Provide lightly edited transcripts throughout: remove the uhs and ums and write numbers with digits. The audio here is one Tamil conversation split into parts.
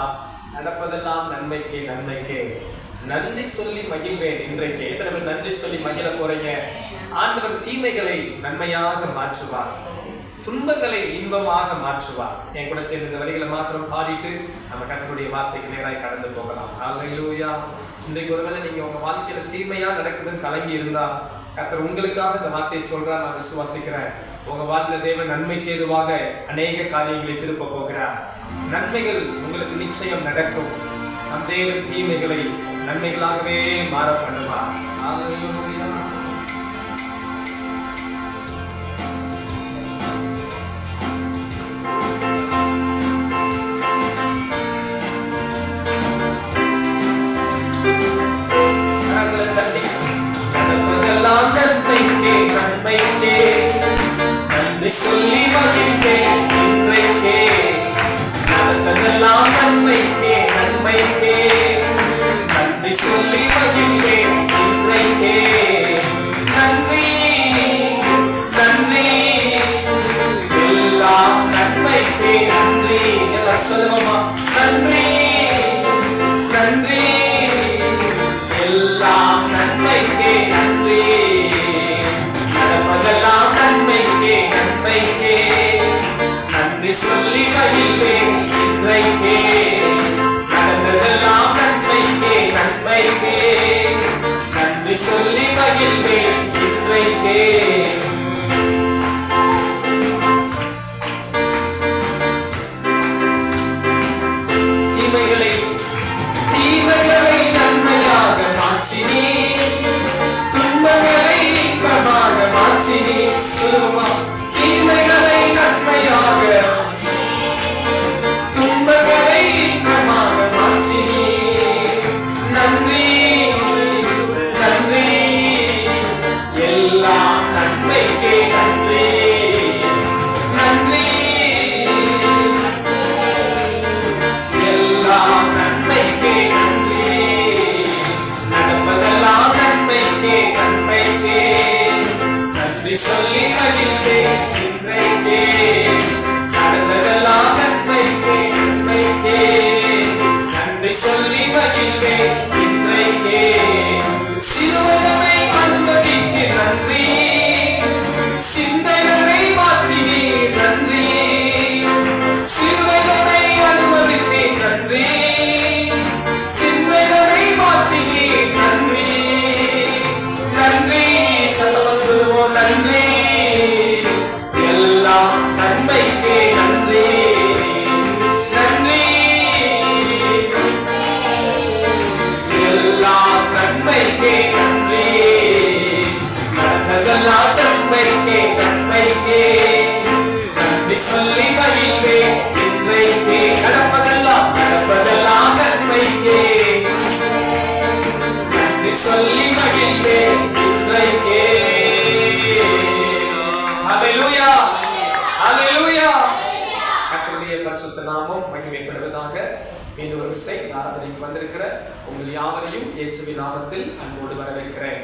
பாடலாம். நடப்பதெல்லாம் நன்மைக்கே நன்மைக்கே, நன்றி சொல்லி மகிழ்வேன். இன்றைக்கு எத்தனை பேர் நன்றி சொல்லி மகிழ போறீங்க? ஆண்டவர் தீமைகளை நன்மையாக மாற்றுவார், துன்பங்களை இன்பமாக மாற்றுவார். என் கூட சேர்ந்து இந்த வரிகளை மாத்திரம் பாடிட்டு நம்ம கர்த்தருடைய வார்த்தைக்கு நேராய் கடந்து போகலாம். ஹல்லேலூயா. இன்றைக்கு ஒருவேளை நீங்க உங்க வாழ்க்கையில தீமையா நடக்குதுன்னு கலங்கி இருந்தா கர்த்தர் உங்களுக்காக இந்த வார்த்தையை சொல்றார். நான் விசுவாசிக்கிறேன். உங்க வாழ்க்கையில தேவன் நன்மைக்கு ஏதுவாக அநேக காரியங்களை திருப்ப போகிறார். நன்மைகள் உங்களுக்கு நிச்சயம் நடக்கும். நம் தேவன் தீமைகளை நன்மைகளாகவே மாற பண்ணுவார். ஹல்லேலூயா. சொல்லி மகிழ்ந்தேன் இன்றைக்கே, நடந்ததெல்லாம் நன்மைக்கே நன்மைக்கே, நன்றி சொல்லி மகிழ்ந்தேன் இன்றைக்கே. நன்றி நன்றி எல்லாம் நன்மைக்கே நன்றி. எல்லாம் சொல்லுவோமா? நன்றி நன்றி எல்லாம் நன்மைக்கே நன்றி. நடப்பதெல்லாம் நன்மைக்கே நன்மைக்கே, நன்றி சொல்லி மகிழ்வேன் இன்றைக்கே. நடந்ததெல்லாம் நன்மைக்கே நன்மைக்கே, நன்றி சொல்லி மகிழ்வேன் இன்றைக்கே. தீமைகளை நன்மையாக மாற்றினே, துன்பங்களை இன்பமாக மாற்றினே. சொல்லுமா? தீமைகளை நன்மையாக, துன்பங்களை இன்பமாக மாற்றினே. நன்றி நன்றி எல்லாம் நன்மைக்கே நன்றி. நன்றி எல்லாம் நன்மைக்கே நன்றி. நடப்பதெல்லாம் நன்மைக்கே நன்மைக்கே, நன்றி சொல்லி மகிழ்ந்தேன் இன்றைக்கே. நடந்ததெல்லாம் நன்மைக்கே நன்மைக்கே, நன்றி சொல்லி மகிழ்ந்தேன் இன்றைக்கே. சிலுவையை அனுமதிக்கு நன்றி, சிந்தைகளை மாற்றினே நன்றி. சிலுவையை அனுமதிக்கு நன்றி, சிந்தைகளை மாற்றினே நன்றி. நன்றி சொல்லுவோம். நன்றி எல்லாம் நன்மைக்கே நன்றி. நன்றி எல்லாம் நன்மைக்கே நன்றி. நடந்ததெல்லாம் நன்மைக்கே நன்மைக்கே, நன்றி சொல்லி மகிழ்வேன் இன்றைக்கே. நடப்பதெல்லாம் நன்மைக்கே, நன்றி சொல்லி மகிழ்வேன் இன்றைக்கே. ஹல்லேலூயா ஹல்லேலூயா. கர்த்தருடைய பரிசுத்த நாமம் மகிமைப்படுவதாக. மீண்டும் ஒரு விசை ஆராதனைக்கு வந்திருக்கிற உங்கள் யாவரையும் இயேசுவின் நாமத்தில் அன்போடு வரவேற்கிறேன்.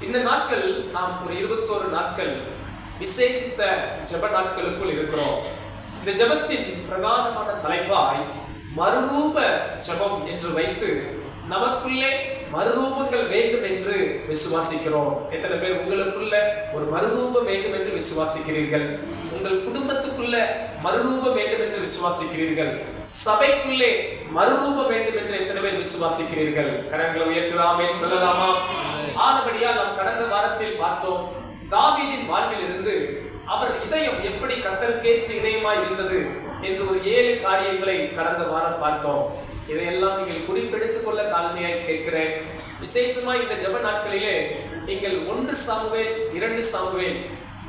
இந்த நாட்கள் நாம் ஒரு 21 நாட்கள் விசேஷித்த ஜெப நாட்களுக்குள் இருக்கிறோம். இந்த ஜெபத்தின் பிரதானமான தலைப்பாய் மறுரூப ஜெபம் என்று வைத்து நமக்குள்ளே மறுரூபங்கள் வேண்டும் என்று விசுவாசிக்கிறோம். எத்தனை பேர் உங்களுக்குள்ள ஒரு மறுரூபம் வேண்டும் என்று விசுவாசிக்கிறீர்கள்? உங்கள் குடும்பத்துக்குள்ள மறுரூபம் வேண்டும் என்று விசுவாசிக்கிறீர்கள்? சபைக்குள்ளே மறுரூபம் வேண்டும் என்று எத்தனை பேர் விசுவாசிக்கிறீர்கள்? கரங்களை உயர்த்துறாமே சொல்லலாமா? ஆனபடியால் நாம் கடந்த வாரத்தில் பார்த்தோம், தாவீதின் வாழ்வில் இருந்து அவர் இதயம் எப்படி கர்த்தருக்கேற்ற இதயமாய் இருந்தது என்று ஒரு 7 காரியங்களை கடந்த வாரம் பார்த்தோம். இதையெல்லாம் நீங்கள் குறிப்பெடுத்துக் கொள்ள தாழ்மையாய் கேட்கிறேன். விசேஷமா இந்த ஜெப நாட்களிலே நீங்கள் 1 சாமுவேல் 2 சாமுவேல்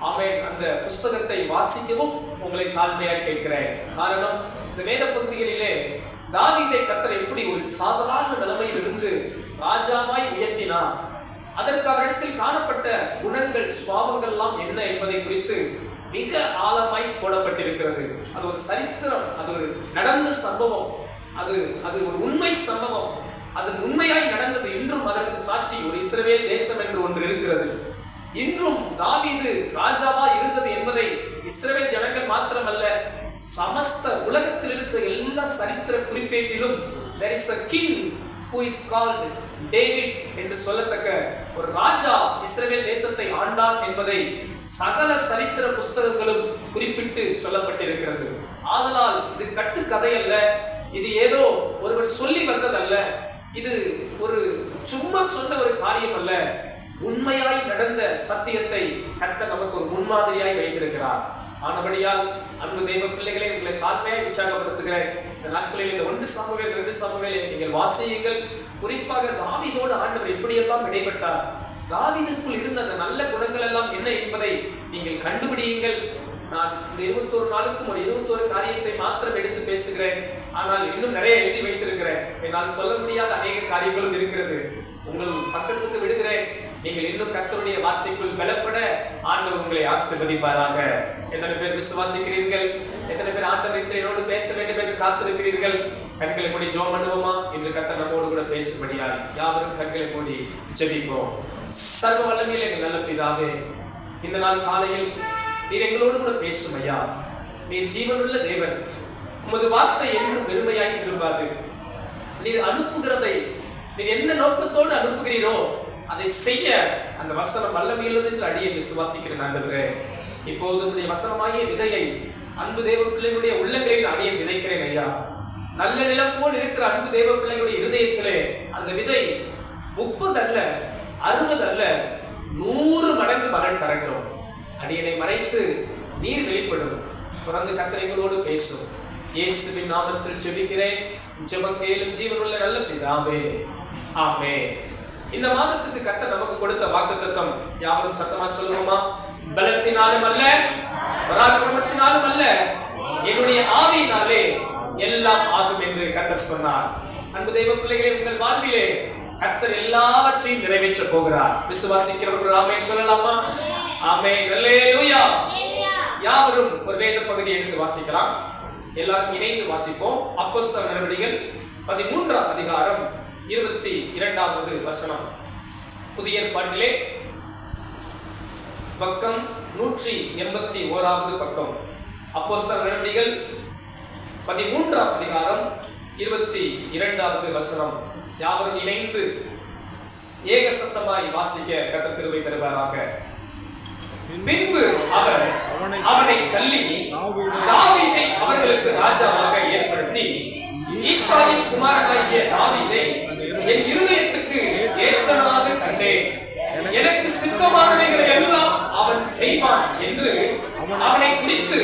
ஆமென் அந்த புஸ்தகத்தை வாசிக்கவும் உங்களை தாழ்மையாய் கேட்கிறேன். காரணம், இந்த வேத பகுதிகளிலே தாவீதை கர்த்தர் எப்படி ஒரு சாதாரண நிலைமையில் இருந்து ராஜாவாய் உயர்த்தினார், அதற்கு அவரிடத்தில் காணப்பட்ட குணங்கள் சுபாவங்கள் எல்லாம் என்ன என்பதை குறித்து மிக ஆழமாய் போடப்பட்டிருக்கிறது. அது ஒரு சரித்திரம், அது ஒரு நடந்த சம்பவம், அது ஒரு உண்மை சம்பவம், அது உண்மையாய் நடந்தது. இன்றும் அதற்கு சாட்சி ஒரு இஸ்ரவேல் தேசம் என்று ஒன்று இருக்கிறது. இன்றும் தாவீது ராஜாவா இருந்தது என்பதை இஸ்ரவேல் ஜனங்கள் மாத்திரமல்ல, சமஸ்த உலகத்தில் இருக்கிற எல்லா சரித்திர சரித்திர குறிப்பேட்டிலும் there is a king who is called David என்று சொல்லத்தக்க ஒரு ராஜா இஸ்ரவேல் தேசத்தை ஆண்டார் என்பதை சகல சரித்திர புஸ்தகங்களும் குறிப்பிட்டு சொல்லப்பட்டிருக்கிறது. ஆதலால் இது கட்டுக்கதை அல்ல, இது ஏதோ ஒருவர் சொல்லி வந்ததல்ல, இது ஒரு சும்மா சொன்ன ஒரு காரியம் அல்ல, உண்மையாய் நடந்த சத்தியத்தை கர்த்தர் நமக்கு ஒரு முன்மாதிரியாய் வைத்திருக்கிறார். ஆனபடியால் அன்பு தெய்வ பிள்ளைகளை உங்களை தாழ்மையை உற்சாகப்படுத்துகிறேன். இந்த நாட்களில் இந்த 1 சாமுவேல் 2 சாமுவேலை நீங்கள் வாசியுங்கள். குறிப்பாக தாவீதோடு ஆண்டவர் எப்படியெல்லாம் இடைப்பட்டார், தாவீதுக்குள் இருந்த அந்த நல்ல குணங்கள் எல்லாம் என்ன என்பதை நீங்கள் கண்டுபிடியுங்கள். நான் இந்த 21 நாளுக்கும் ஒரு 21 காரியத்தை மாத்திரம் எடுத்து பேசுகிறேன். ஆனால் இன்னும் நிறைய எழுதி வைத்திருக்கிறேன். என்னால் சொல்ல முடியாத அநேக காரியங்களும் இருக்கிறது. உங்கள் பக்கத்துக்கு விடுகிறேன். நீங்கள் இன்னும் கர்த்தருடைய வார்த்தைக்குள் பலப்பட ஆண்டவர் உங்களை ஆசீர்வதிப்பாராக. எத்தனை பேர் விசுவாசிக்கிறீர்கள்? எத்தனை பேர் ஆண்டவர் இன்று என்னோடு பேச வேண்டும் என்று காத்திருக்கிறீர்கள்? கண்களை மூடி ஜெபம் பண்ணுவோமா? இன்று கர்த்தர் நம்மோடு கூட பேசும்படியாய் யாவரும் கண்களை மூடி ஜெபிப்போம். சர்வ வல்லமையுள்ள எங்கள் நல்ல பிதாவே, இந்த நாள் காலையில் நீர் எங்களோடு கூட பேசும் ஐயா. நீர் ஜீவனுள்ள தேவன். உமது வார்த்தை என்றும் வெறுமையாய் திரும்பாது. நீர் அனுப்புகிறதை நீர் எந்த நோக்கத்தோடு அனுப்புகிறீரோ அதை செய்ய அந்த வசனம் வல்லமையுள்ளது என்று அடியை விசுவாசிக்கிறேன் ஆண்டவரே. இப்போது உடைய வசனமாகிய விதையை அன்பு தேவ பிள்ளைகளுடைய உள்ளங்களில் அடியை விதைக்கிறேன் ஐயா. நல்ல நிலம் போல் இருக்கிற அன்பு தேவ பிள்ளைகளுடைய இருதயத்திலே அந்த விதை 30 அல்ல 60 அல்ல 100 மடங்கு பலன் தரட்டும். அடியனை மறைத்து நீர் வெளிப்படும். தொடர்ந்து கர்த்தர் எங்களோடு பேசும். இயேசுவின் நாமத்தில் ஜெபிக்கிறேன். ஜெபம் கேளும் ஜீவனுள்ள நல்ல பிதாவே, ஆமென். இந்த மாதத்துக்கு கர்த்தர் நமக்கு கொடுத்த வாக்குத்தத்தம் யாவரும் சத்தமா சொல்லுவோமா? பலத்தினாலும் அல்ல, பராக்கிரமத்தினாலும் அல்ல, என்னுடைய ஆவியினாலே எல்லாம் ஆகும் என்று கர்த்தர் சொன்னார். அன்பு தெய்வ பிள்ளைகளே, உங்கள் வாழ்விலே கர்த்தர் எல்லாவற்றையும் நிறைவேற்ற போகிறார். விசுவாசிக்கிறவர்கள் ஆமென் சொல்லலாமா? ஆமென், அல்லேலூயா. யாவரும் ஒரு வேத பகுதியை எடுத்து வாசிக்கலாம். எல்லாரும் இணைந்து வாசிப்போம். அப்போஸ்தலர் நடவடிக்கைகள் 13ஆம் அதிகாரம் 22வது வசனம். புதிய ஏற்பாட்டிலே பக்கம் 181வது பக்கம். அப்போஸ்தலர் நடவடிக்கைகள் 13ஆம் அதிகாரம் 22வது வசனம். யாவரும் இணைந்து ஏக சத்தமாய் வாசிக்க கர்த்தர் கிருபை தருவாராக. பின்பு அவர் அவனை தள்ளி தாவீதை அவர்களுக்கு ராஜாவாக ஏற்படுத்தி, ஈசாயின் குமாரனாகிய தாவீதை என் இருதயத்துக்கு ஏற்றவனாக கண்டேன், எனக்கு சித்தமானவைகளை எல்லாம் அவன் செய்வான் என்று அவனை குறித்து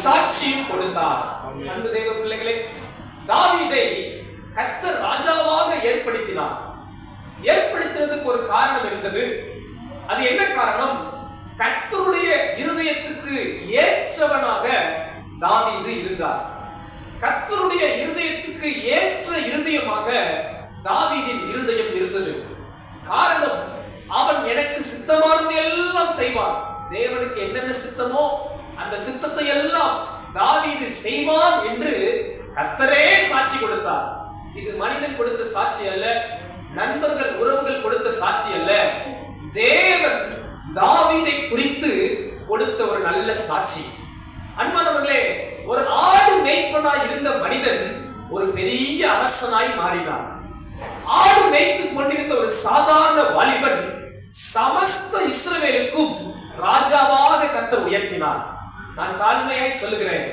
சாட்சியும் கொடுத்தார். அன்பு தேவ பிள்ளைகளே, தாவீதை கர்த்தர் ராஜாவாக ஏற்படுத்தினார். ஏற்படுத்தினதுக்கு ஒரு காரணம் இருந்தது. அது என்ன காரணம்? கர்த்தருடைய இருதயத்துக்கு ஏற்றவனாக தாவீது இருந்தார். கர்த்தருடைய இருதயத்துக்கு ஏற்ற இருதயமாக தாவீதின் இருதயம் இருந்தது. காரணம், அவன் எனக்கு சித்தமானது எல்லாம் செய்வான். தேவனுக்கு என்னென்ன சித்தமோ அந்த சித்தத்தை எல்லாம் தாவீது செய்வான் என்று கர்த்தரே சாட்சி கொடுத்தார். இது மனிதன் கொடுத்த சாட்சி அல்ல, நண்பர்கள் உறவுகள் கொடுத்த சாட்சி அல்ல, தேவன் தாவீதை குறித்து கொடுத்த ஒரு நல்ல சாட்சி. அன்பானவர்களே, ஒரு ஆடு மேய்ப்பனாய் இருந்த மனிதன் ஒரு பெரிய அரசனாய் மாறினார். ஆடு மேய்த்துக் கொண்டிருந்த ஒரு சாதாரண வாலிபன் சமஸ்த இஸ்ரவேலுக்கும் ராஜாவாக கர்த்தர் உயர்த்தினார். நான் தாழ்மையாய் சொல்லுகிறேன்,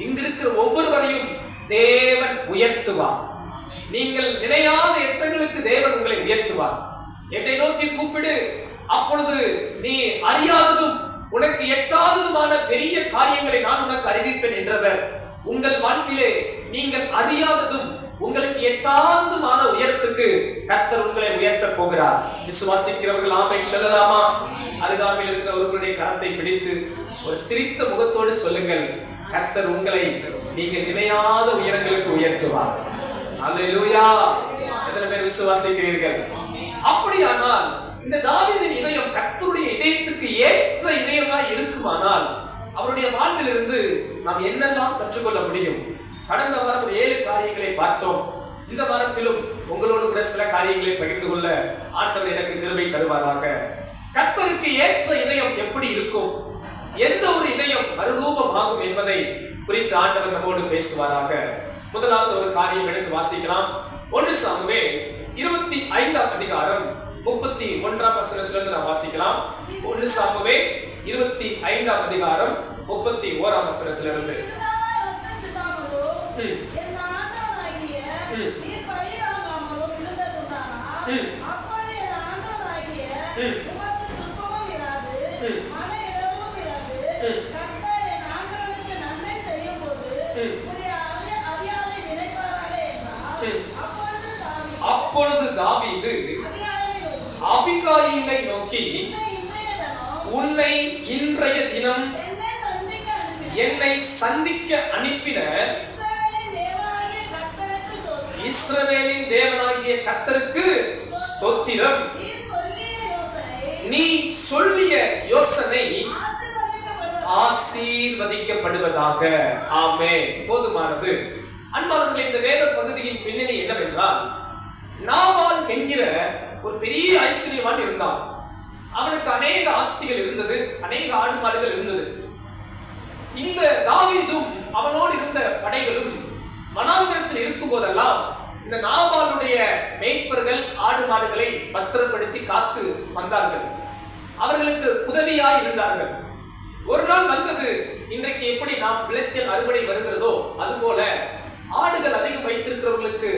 இங்கிருக்கிற ஒவ்வொருவரையும் தேவன் உயர்த்துவார். நீங்கள் நினையாத எண்ணங்களுக்கு தேவன் உங்களை உயர்த்துவார். என்னை நோக்கி கூப்பிடு, அப்பொழுது நீ அறியாததும் உனக்கு எட்டாததுமான பெரிய காரியங்களை நான் உனக்கு அறிவிப்பேன் என்றவர். உங்கள் வாழ்விலே நீங்கள் அறியாததும் உங்களுக்கு எட்டாததுமான உயரத்துக்கு கர்த்தர் உங்களை உயர்த்த போகிறார். விசுவாசிக்கிறவர்கள் ஆமென் சொல்லலாமா? அருகாமையில் இருக்கிற ஒருவருடைய கரத்தை பிடித்து ஒரு சிரித்த முகத்தோடு சொல்லுங்கள், கர்த்தர் உங்களை நீங்கள் நினையாத உயரங்களுக்கு உயர்த்துவார். அல்லேலூயா. எத்தனை பேர் விசுவாசிக்கிறீர்கள்? அப்படியானால் இந்த தாவீதின் இதயம் கர்த்தருடைய இதயத்துக்கு ஏற்ற இதயமாய் இருக்குமானால் அவருடைய வாழ்விலிருந்து நாம் என்னெல்லாம் கற்றுக்கொள்ள முடியும்? கடந்த வாரம் 7 காரியங்களை பார்த்தோம். இந்த வாரத்திலும் உங்களோடு கூட சில காரியங்களை பகிர்ந்து கொள்ள ஆண்டவர் எனக்கு கிருபை தருவாராக. கர்த்தருக்கு ஏற்ற இதயம் எப்படி இருக்கும், எந்த ஒரு இதயம் மறுரூபம் ஆகும் என்பதை குறித்து ஆண்டவர் நம்மோடு பேசுவாராக. முதலாவது ஒரு காரியம் எடுத்து வாசிக்கலாம். 1 சாமுவேல் 25ஆம் அதிகாரம் 31ஆம் வசனத்திலிருந்து நாம் வாசிக்கலாம். 1 சாமுவேல் 25ஆம் அதிகாரம் 31ஆம் வசனத்திலிருந்து. அப்பொழுது தாவீது அபிகாயிலை நோக்கி, உன்னை இன்றைய தினம் என்னை சந்திக்க அனுப்பின இஸ்ரவேலின் தேவனாகிய கர்த்தருக்கு ஸ்தோத்திரம். நீ சொல்லிய யோசனை ஆசீர்வதிக்கப்படுவதாக. ஆமென். போதுமானது. அன்பானவர்களே, இந்த வேத பகுதியின் பின்னணி என்னவென்றால், நாபால் என்கிற ஒரு பெரிய ஐஸ்வர்யவான் இருந்தான். அவனுக்கு அநேக ஆஸ்திகள் இருந்தது, அநேக ஆடு மாடுகள் இருந்தது. இந்த தாவீதும் அவனோடு இருந்த படைகளும் வனாந்தரத்தில் இருக்கும் போதெல்லாம் இந்த நாபாலுடைய மேய்ப்பர்கள் ஆடு மாடுகளை பத்திரப்படுத்தி காத்து வந்தார்கள். அவர்களுக்கு உதவியாய் இருந்தார்கள். ஒரு நாள் வந்தது, இன்றைக்கு எப்படி நாம் விளைச்சல் அறுவடை வருகிறதோ அதுபோல ஆடுகள் அதிகம் வைத்திருக்கிறவர்களுக்கு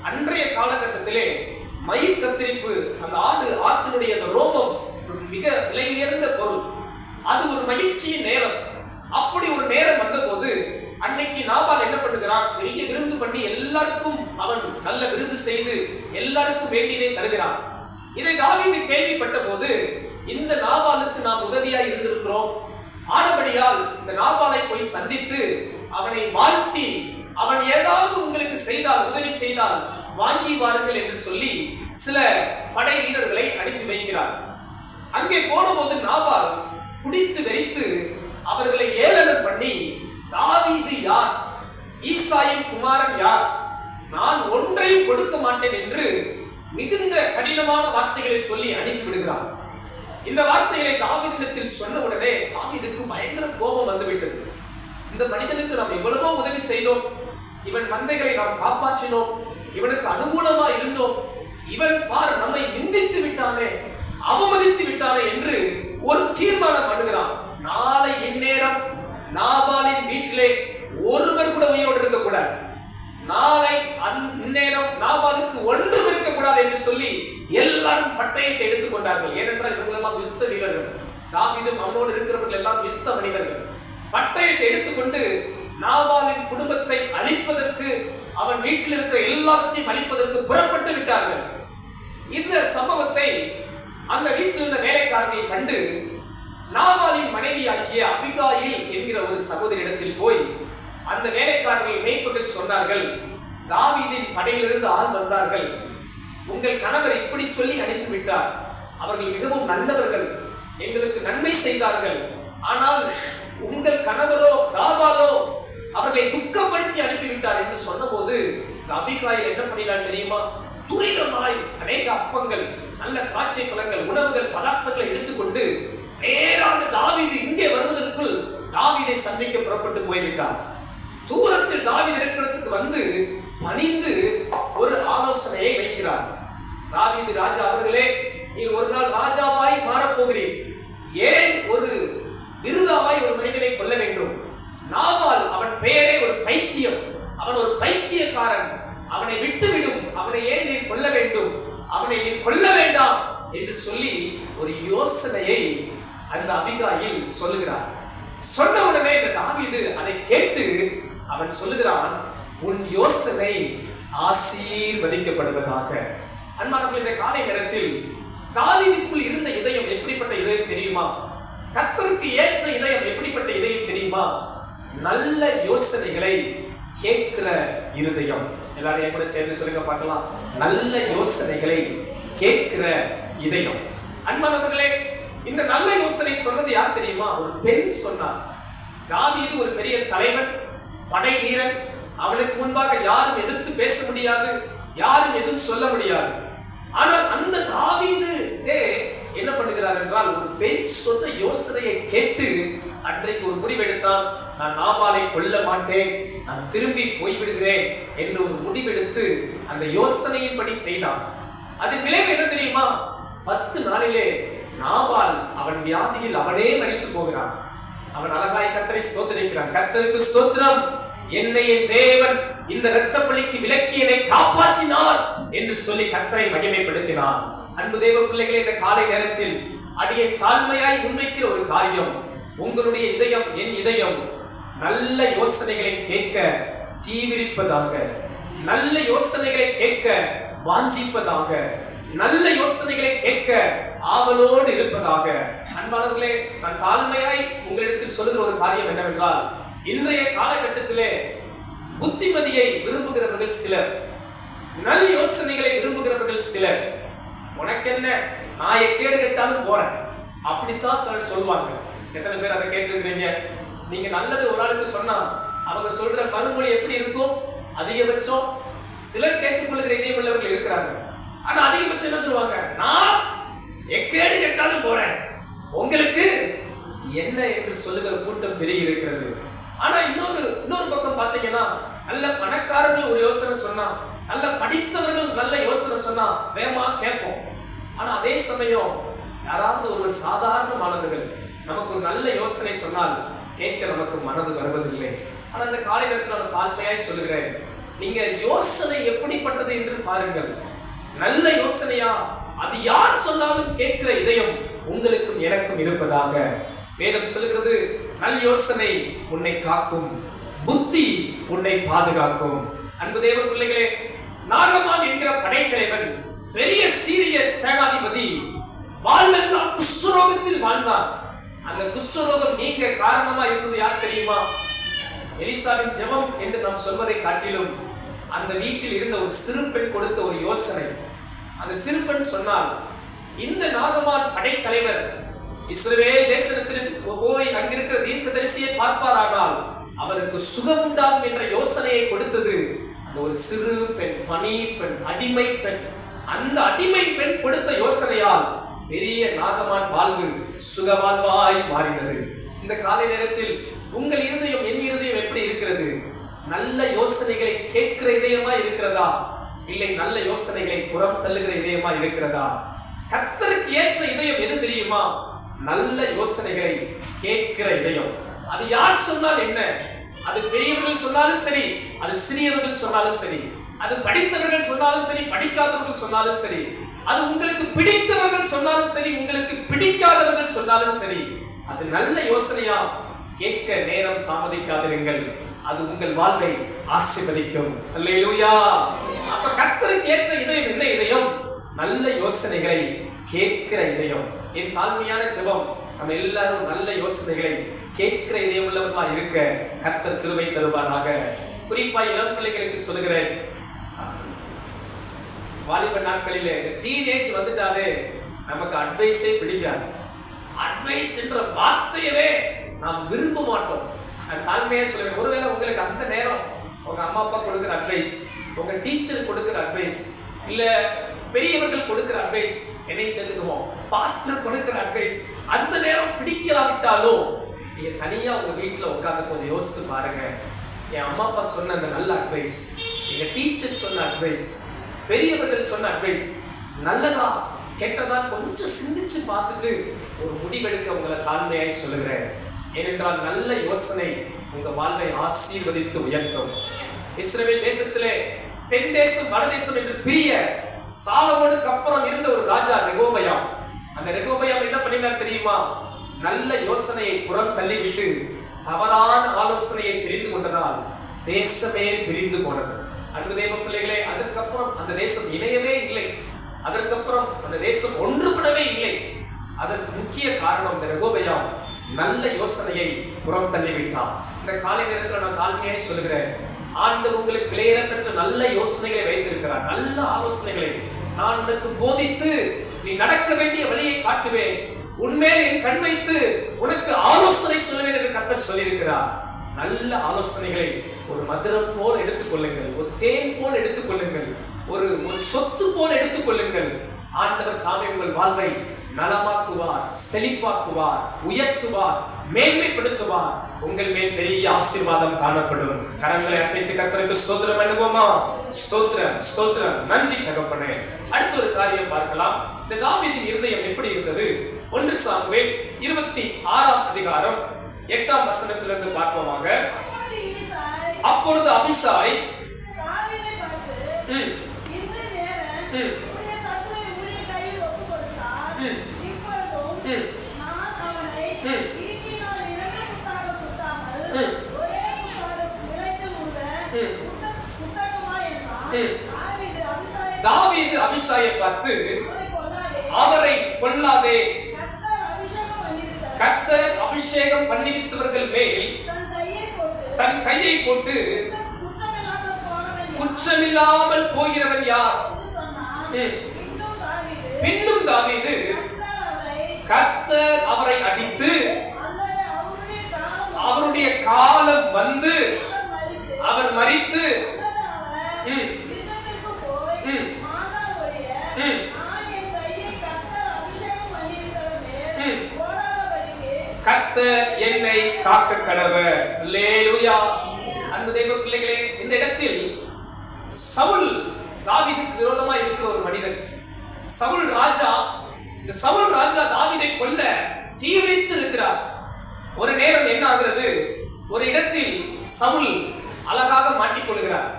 அன்றைய காலகட்டத்திலே மயிர் கத்திரிப்பு, அந்த ஆட்டினுடைய அந்த ரோமம் மிக விலை உயர்ந்த பொருள். அது ஒரு மகிழ்ச்சியின் நேரம். அப்படி ஒரு நேரம் வந்த போது அன்னைக்கு நாபால் என்ன பண்ணுகிறான், பெரிய விருந்து பண்ணி எல்லாருக்கும் அவன் நல்ல விருந்து செய்து எல்லாருக்கும் வேண்டியதை தருகிறான். இதை தாவீது கேள்விப்பட்ட போது, இந்த நாபாலுக்கு நாம் உதவியாய் இருந்திருக்கிறோம், ஆனபடியால் இந்த நாபாலை போய் சந்தித்து அவனை வாழ்த்தி, அவன் ஏதாவது உங்களுக்கு செய்தால், உதவி செய்தால் வாங்கி வாருங்கள் என்று சொல்லி சில படை வீரர்களை அனுப்பி வைக்கிறார். அங்கே போன போது நாபால் குடித்து வெறித்து அவர்களை ஏளனம் பண்ணி, தாவீது யார், ஈசாயின் குமாரன் யார், நான் ஒன்றையும் கொடுக்க மாட்டேன் என்று மிகுந்த கடினமான வார்த்தைகளை சொல்லி அனுப்பி விடுகிறார். இந்த வார்த்தைகளை தாவீதிடத்தில் சொன்ன உடனே தாவீதுக்கு பயங்கர கோபம் வந்துவிட்டது. இந்த மனிதனுக்கு நாம் எவ்வளவோ உதவி செய்தோம், இவன் மந்தைகளை நாம் காப்பாற்றினோம், இவனுக்கு அனுகூலமா இருந்தோம், இவன் பார் நம்மை நிந்தித்து விட்டானே, அவமதித்து விட்டானே என்று ஒரு தீர்மானம் பண்ணுகிறான். நாளை இந்நேரம் நாபாலின் வீட்டிலே ஒருவர் கூட உயிரோடு இருக்கக்கூடாது, நாளை அந்நேரம் நாபாலுக்கு ஒன்றும் இருக்கக்கூடாது என்று சொல்லி எல்லாரும் பட்டயத்தை எடுத்துக் கொண்டார்கள். ஏனென்றால் இவர்கள் எல்லாம் யுத்த வீரர்கள், தாவீதும் அவனோடு இருக்கிறவர்கள் எல்லாம் யுத்த மனிதர்கள். பட்டயத்தை எடுத்துக்கொண்டு நாபாலின் குடும்பத்தை அழிப்பதற்கு, அவன் வீட்டில் இருக்கிற எல்லாத்தையும் அழிப்பதற்கு புறப்பட்டு விட்டார்கள். இந்த சம்பவத்தை அந்த வீட்டில் இருந்த வேலைக்காரர்கள் கண்டு நாபாலின் மனைவியாகிய அபிகாயில் என்கிற ஒரு சகோதரியிடத்தில் போய் அந்த வேலைக்காரர்கள் மேய்ப்பர்கள் சொன்னார்கள், தாவீதின் படையிலிருந்து ஆள் வந்தார்கள், உங்கள் கணவர் இப்படி சொல்லி அனுப்பிவிட்டார், அவர்கள் மிகவும் நல்லவர்கள், எங்களுக்கு நன்மை செய்தார்கள், ஆனால் உங்கள் கணவரோ நாபாலோ அவர்களை துக்கப்படுத்தி அனுப்பிவிட்டார் என்று சொன்னபோது அபிகாயில் என்ன பண்ணினார் தெரியுமா, துரிதமாய் அநேக அப்பங்கள், நல்ல திராட்சை பழங்கள், உணவுகள், பதார்த்தங்களை எடுத்துக்கொண்டு நேராக தாவீது இங்கே வருவதற்குள் தாவீதை சந்திக்க புறப்பட்டு போய்விட்டார். தூரத்தில் தாவீது இருக்கிறதுக்கு வந்து பணிந்து ஒரு ஆலோசனையை வைக்கிறார். தாவீது ராஜா அவர்களே, நீ ஒரு நாள் ராஜாவாய் மாறப்போகிறீர், ஏன் ஒரு விருதாவாய் ஒரு மனிதனை கொல்ல வேண்டும்? நாபால் அவன் பெயரே ஒரு பைத்தியம், அவன் ஒரு பைத்தியக்காரன், அவனை விட்டுவிடும், அவனை ஏன் நீ கொல்ல வேண்டும், அவனை நீ கொல்ல வேண்டாம் என்று சொல்லி ஒரு யோசனையை அந்த அபிகாயில் சொல்லுகிறார். சொன்ன உடனே இந்த தாவீது அதை கேட்டு அவன் சொல்லுகிறான், உன் யோசனை ஆசீர்வதிக்கப்படுவதாக. அன்பானவர்களே, இந்த காலை நேரத்தில் தாவீதுக்குள் இருந்த இதயம் எப்படிப்பட்ட இதயம் தெரியுமா? கர்த்தருக்கு ஏற்ற இதயம் எப்படிப்பட்ட இதயம் தெரியுமா? நல்ல யோசனைகளை கேட்கிற இருதயம். எல்லாரும் என் கூட சேர்ந்து சொல்லுங்க பார்க்கலாம், நல்ல யோசனைகளை கேட்கிற இதயம். அன்பானவர்களே, இந்த நல்ல யோசனை சொன்னது யார் தெரியுமா? ஒரு பெண் சொன்னார். தாவீது ஒரு பெரிய தலைவன், படை வீரன், அவனுக்கு முன்பாக யாரும் எதிர்த்து பேச முடியாது, யாரும் எதுவும் சொல்ல முடியாது. ஆனால் அந்த தாவீது என்ன பண்ணுகிறார் என்றால், ஒரு பெண் சொன்ன யோசனையை கேட்டு அன்றைக்கு ஒரு முடிவெடுத்தான், நான் நாபாலை கொல்ல மாட்டேன், நான் திரும்பி போய்விடுகிறேன் என்று ஒரு முடிவெடுத்து அந்த யோசனையின்படி செய்தான். அதன் விளைவு என்ன தெரியுமா? 10 நாளிலே நாபால் அவன் வியாதியில் அவனே மரித்து போகிறான். அவன் அழகாய் கர்த்தரை ஸ்தோத்திரிக்கிறான். கர்த்தருக்கு ஸ்தோத்திரம், என்னை என் தேவன் இந்த இரத்த பழிக்கு விலக்கி என்னை காப்பாற்றினார் என்று சொல்லி கர்த்தரை மகிமைப்படுத்தினார். அன்பு தேவ பிள்ளைகளே, இந்த காலை நேரத்தில் அடியை தாழ்மையாய் முன்வைக்கிற ஒரு காரியம், உங்களுடைய இதயம், என் இதயம் நல்ல யோசனைகளை கேட்க தீவிரிப்பதாக, நல்ல யோசனைகளை கேட்க வாஞ்சிப்பதாக, நல்ல யோசனைகளை கேட்க ஆவலோடு இருப்பதாக. அன்பானவர்களே, நான் தாழ்மையாய் உங்களிடத்தில் சொல்லுகிற ஒரு காரியம் என்னவென்றால், இன்றைய காலகட்டத்திலே புத்திமதியை விரும்புகிறவர்கள் சிலர், நல் யோசனைகளை விரும்புகிறவர்கள் சிலர். உனக்கு என்ன, நான் எக்கேடு கேட்டாலும் போறேன், அப்படித்தான் சொல்லுவாங்க. எத்தனை பேர் அதை கேட்டிருக்கிறீங்க? நீங்க நல்லது ஒரு ஆளுக்கு சொன்னா அவங்க சொல்ற மறுமொழி எப்படி இருக்கும்? அதிகபட்சம் சிலர் கேட்டுக்கொள்ளுகிற இதயமுள்ளவர்கள் இருக்கிறாங்க. ஆனா அதிகபட்சம் என்ன சொல்லுவாங்க? நான் எக்கேடு கேட்டாலும் போறேன், உங்களுக்கு என்ன என்று சொல்லுகிற கூட்டம் பெருகி இருக்கிறது. ஆனா இன்னொரு பக்கம் பாத்தீங்கன்னா, நல்ல பணக்காரர்கள் ஒரு யோசனை சொன்னா, நல்ல படித்தவர்கள் நல்ல யோசனை சொன்னா வேகமா கேட்போம். ஆனா அதே சமயம் யாராவது ஒரு சாதாரணமானவர்கள் நமக்கு ஒரு நல்ல யோசனை சொன்னால் கேட்க நமக்கு மனது வருவதில்லை. ஆனா இந்த காலை நேரத்தில் நான் தாழ்மையாய் சொல்லுகிறேன், நீங்க யோசனை எப்படிப்பட்டது என்று பாருங்கள். நல்ல யோசனையா, அது யார் சொன்னாலும் கேட்கிற இதயம் உங்களுக்கும் எனக்கும் இருப்பதாக வேதம் சொல்லுகிறது. நல் யோசனை உன்னை காக்கும், புத்தி உன்னை பாதுகாக்கும். அன்பு தேவ பிள்ளைகளே, நாகமான் என்கிற படைத்தலைவன், பெரிய சீரிய சேனாதிபதி, வாழ்வெல்லாம் குஷ்டரோகத்தில் வாழ்ந்தார். அந்த குஷ்டரோகம் நீங்க காரணமா இருந்தது யார் தெரியுமா? எலிசாவின் ஜெபம் என்று நாம் சொல்வதை காட்டிலும் அந்த வீட்டில் இருந்த ஒரு சிறு பெண் கொடுத்த ஒரு யோசனை. அந்த சிறு பெண் சொன்னால், இந்த நாகமான் படைத்தலைவர் இஸ்ரவேல் தேசத்தில் போய் அங்கிருக்கிற தீர்க்கதரிசியை பார்ப்பாரானால் அவருக்கு சுகம் உண்டாகும் என்ற யோசனையை கொடுத்தது அந்த ஒரு சிறு பெண், பணி பெண், அடிமை பெண். அந்த அடிமை பெண் கொடுத்த யோசனையால் பெரிய நாகமான் வாழ்வு சுகவாழ்வாய் மாறினது. இந்த காலை நேரத்தில் உங்கள் இருதயம், என் இருதயம் எப்படி இருக்கிறது? நல்ல யோசனைகளை கேட்கிற இதயமா இருக்கிறதா, இல்லை நல்ல யோசனைகளை புறம் தள்ளுகிற இதயமா இருக்கிறதா? கர்த்தருக்கு ஏற்ற இதயம் எது தெரியுமா? நல்ல யோசனைகளை கேட்கிற இதயம். அது யார் சொன்னால் என்ன? அது பெரியவர்கள் சொன்னாலும் சரி, அது சிறியவர்கள் சொன்னாலும் சரி, அது படித்தவர்கள் சொன்னாலும் சரி, படிக்காதவர்கள் சொன்னாலும் சரி, அது உங்களுக்கு பிடித்தவர்கள் சொன்னாலும் சரி, உங்களுக்கு பிடிக்காதவர்கள் சொன்னாலும் சரி, அது நல்ல யோசனையா கேட்க நேரம் தாமதிக்காதிருங்கள். அது உங்கள் வாழ்வை ஆசீர்வதிக்கும். அல்லேலூயா. அப்ப கர்த்தருக்கு ஏற்ற இதயம் என்ன இதயம்? நல்ல யோசனைகளை கேட்கிற இதயம். என் தாழ்மையான ஜெபம், நம்ம எல்லாரும் நல்ல யோசனைகளை கேட்கிற இதயம் உள்ளவர்களா இருக்க கர்த்தர் கிருபை தருவாராக. குறிப்பா இளம் பிள்ளைகளுக்கு சொல்லுகிறேன், வாலிப நாட்களிலே டீனேஜ் வந்துட்டாலே நமக்கு அட்வைஸே பிடிக்காது. அட்வைஸ் என்ற வார்த்தையவே நாம் விரும்ப மாட்டோம். நான் தாழ்மையா சொல்லுவேன், ஒருவேளை உங்களுக்கு அந்த நேரம் உங்க அம்மா அப்பா கொடுக்கிற அட்வைஸ், உங்க டீச்சர் கொடுக்கிற அட்வைஸ், இல்ல பெரியவர்கள் கொடுக்கிற அட்வைஸ், என்னையும் சேர்த்துக்குவோம், பாஸ்டர் கொடுக்கிற அட்வைஸ், அந்த நேரம் பிடிக்கலாவிட்டாலும் நீங்க தனியா உங்க வீட்டுல உட்கார்ந்து கொஞ்சம் யோசித்து பாருங்க. என் அம்மா அப்பா சொன்ன அந்த நல்ல அட்வைஸ், எங்க டீச்சர் சொன்ன அட்வைஸ், பெரியவர்கள் சொன்ன அட்வைஸ் நல்லதா கெட்டதா கொஞ்சம் சிந்திச்சு பார்த்துட்டு ஒரு முடிவெடுக்க உங்களை தாழ்மையாய் சொல்லுகிறேன். ஏனென்றால் நல்ல யோசனை உங்க வாழ்வை ஆசீர்வதித்து உயர்த்தும். இஸ்ரவேல் தேசத்திலே தென் தேசம் வடதேசம் என்று பிரிய சாலமோனுக்கு அப்புறம் இருந்த ஒரு ராஜா ரெகோபயாம். அந்த ரெகோபயாம் என்ன பண்ணினார் தெரியுமா? நல்ல யோசனையை புறம் தள்ளிவிட்டு தவறான ஆலோசனையை தெரிந்து கொண்டதால் தேசமே பிரிந்து போனது. அன்பு தேவ பிள்ளைகளே, அதற்கப்புறம் அந்த தேசம் இணையவே இல்லை. அதற்கப்புறம் அந்த தேசம் ஒன்றுபடவே இல்லை. அதற்கு முக்கிய காரணம் இந்த ரெகோபயாம் நல்ல யோசனையை புறம் தள்ளிவிட்டான். இந்த காலை நேரத்தில் நான் தாழ்மையாய் சொல்லுகிறேன், ஆண்டவர் உங்களுக்கு விலையேற பெற்ற நல்ல யோசனைகளை வைத்திருக்கிறார். நல்ல ஆலோசனைகளை நான் உனக்கு போதித்து நீ நடக்க வேண்டிய வழியை காட்டுவேன், உன்மேல் என் கண் வைத்து உனக்கு ஆலோசனை சொல்லுவேன் என்று கர்த்தர் சொல்லியிருக்கிறார். நல்ல ஆலோசனைகளை ஒரு மதுரம் போல் எடுத்துக்கொள்ளுங்கள், ஒரு தேன் போல் எடுத்துக்கொள்ளுங்கள், ஒரு சொத்து போல் எடுத்துக்கொள்ளுங்கள். ஆண்டவர் தாமே உங்கள் வாழ்வை நலமாக்குவார், செழிப்பாக்குவார், உயர்த்துவார், மேன்மைப்படுத்துவார். உங்கள் மேல் பெரிய ஆசீர்வாதம் காணப்படும். கரங்களை அசைத்து கர்த்தருக்கு ஸ்தோத்திரம் பண்ணுவோமா? ஸ்தோத்திரம், ஸ்தோத்திரம். நன்றி தகப்பனே. அடுத்த ஒரு காரியம் பார்க்கலாம். இந்த தாவீதின் இருதயம் எப்படி இருந்தது? 1 சாமுவேல் 26ஆம் அதிகாரம் 8ஆம் வசனத்திலிருந்து பார்ப்போமாக. அப்பொழுது அபிஷாய் தாவீது அபிஷாயை பார்த்து, அவரை கொல்லாதே, கர்த்தர் அபிஷேகம் பண்ணிவித்தவர்கள் மேல் தன் கையை போட்டு குற்றமில்லாமல் போகிறவன் யார்? பின்னும் தாவீது கர்த்தர் அவரை அடித்து அவருடைய காலம் வந்து அவர் மரித்து கர்த்தர் என்னை காக்க கடவர். அல்லேலூயா. அன்பு தேவ பிள்ளைகளே, இந்த இடத்தில் சவுல் தாவீதுக்கு விரோதமா இருக்கிற ஒரு மனிதன். சவுல் ராஜா தாவீதை கொல்ல தீவிரித்து இருக்கிறார். ஒரு நேரம் என்ன ஆகிறது? ஒரு இடத்தில் சவுல் அழகாக மாட்டிக்கொள்கிறார்.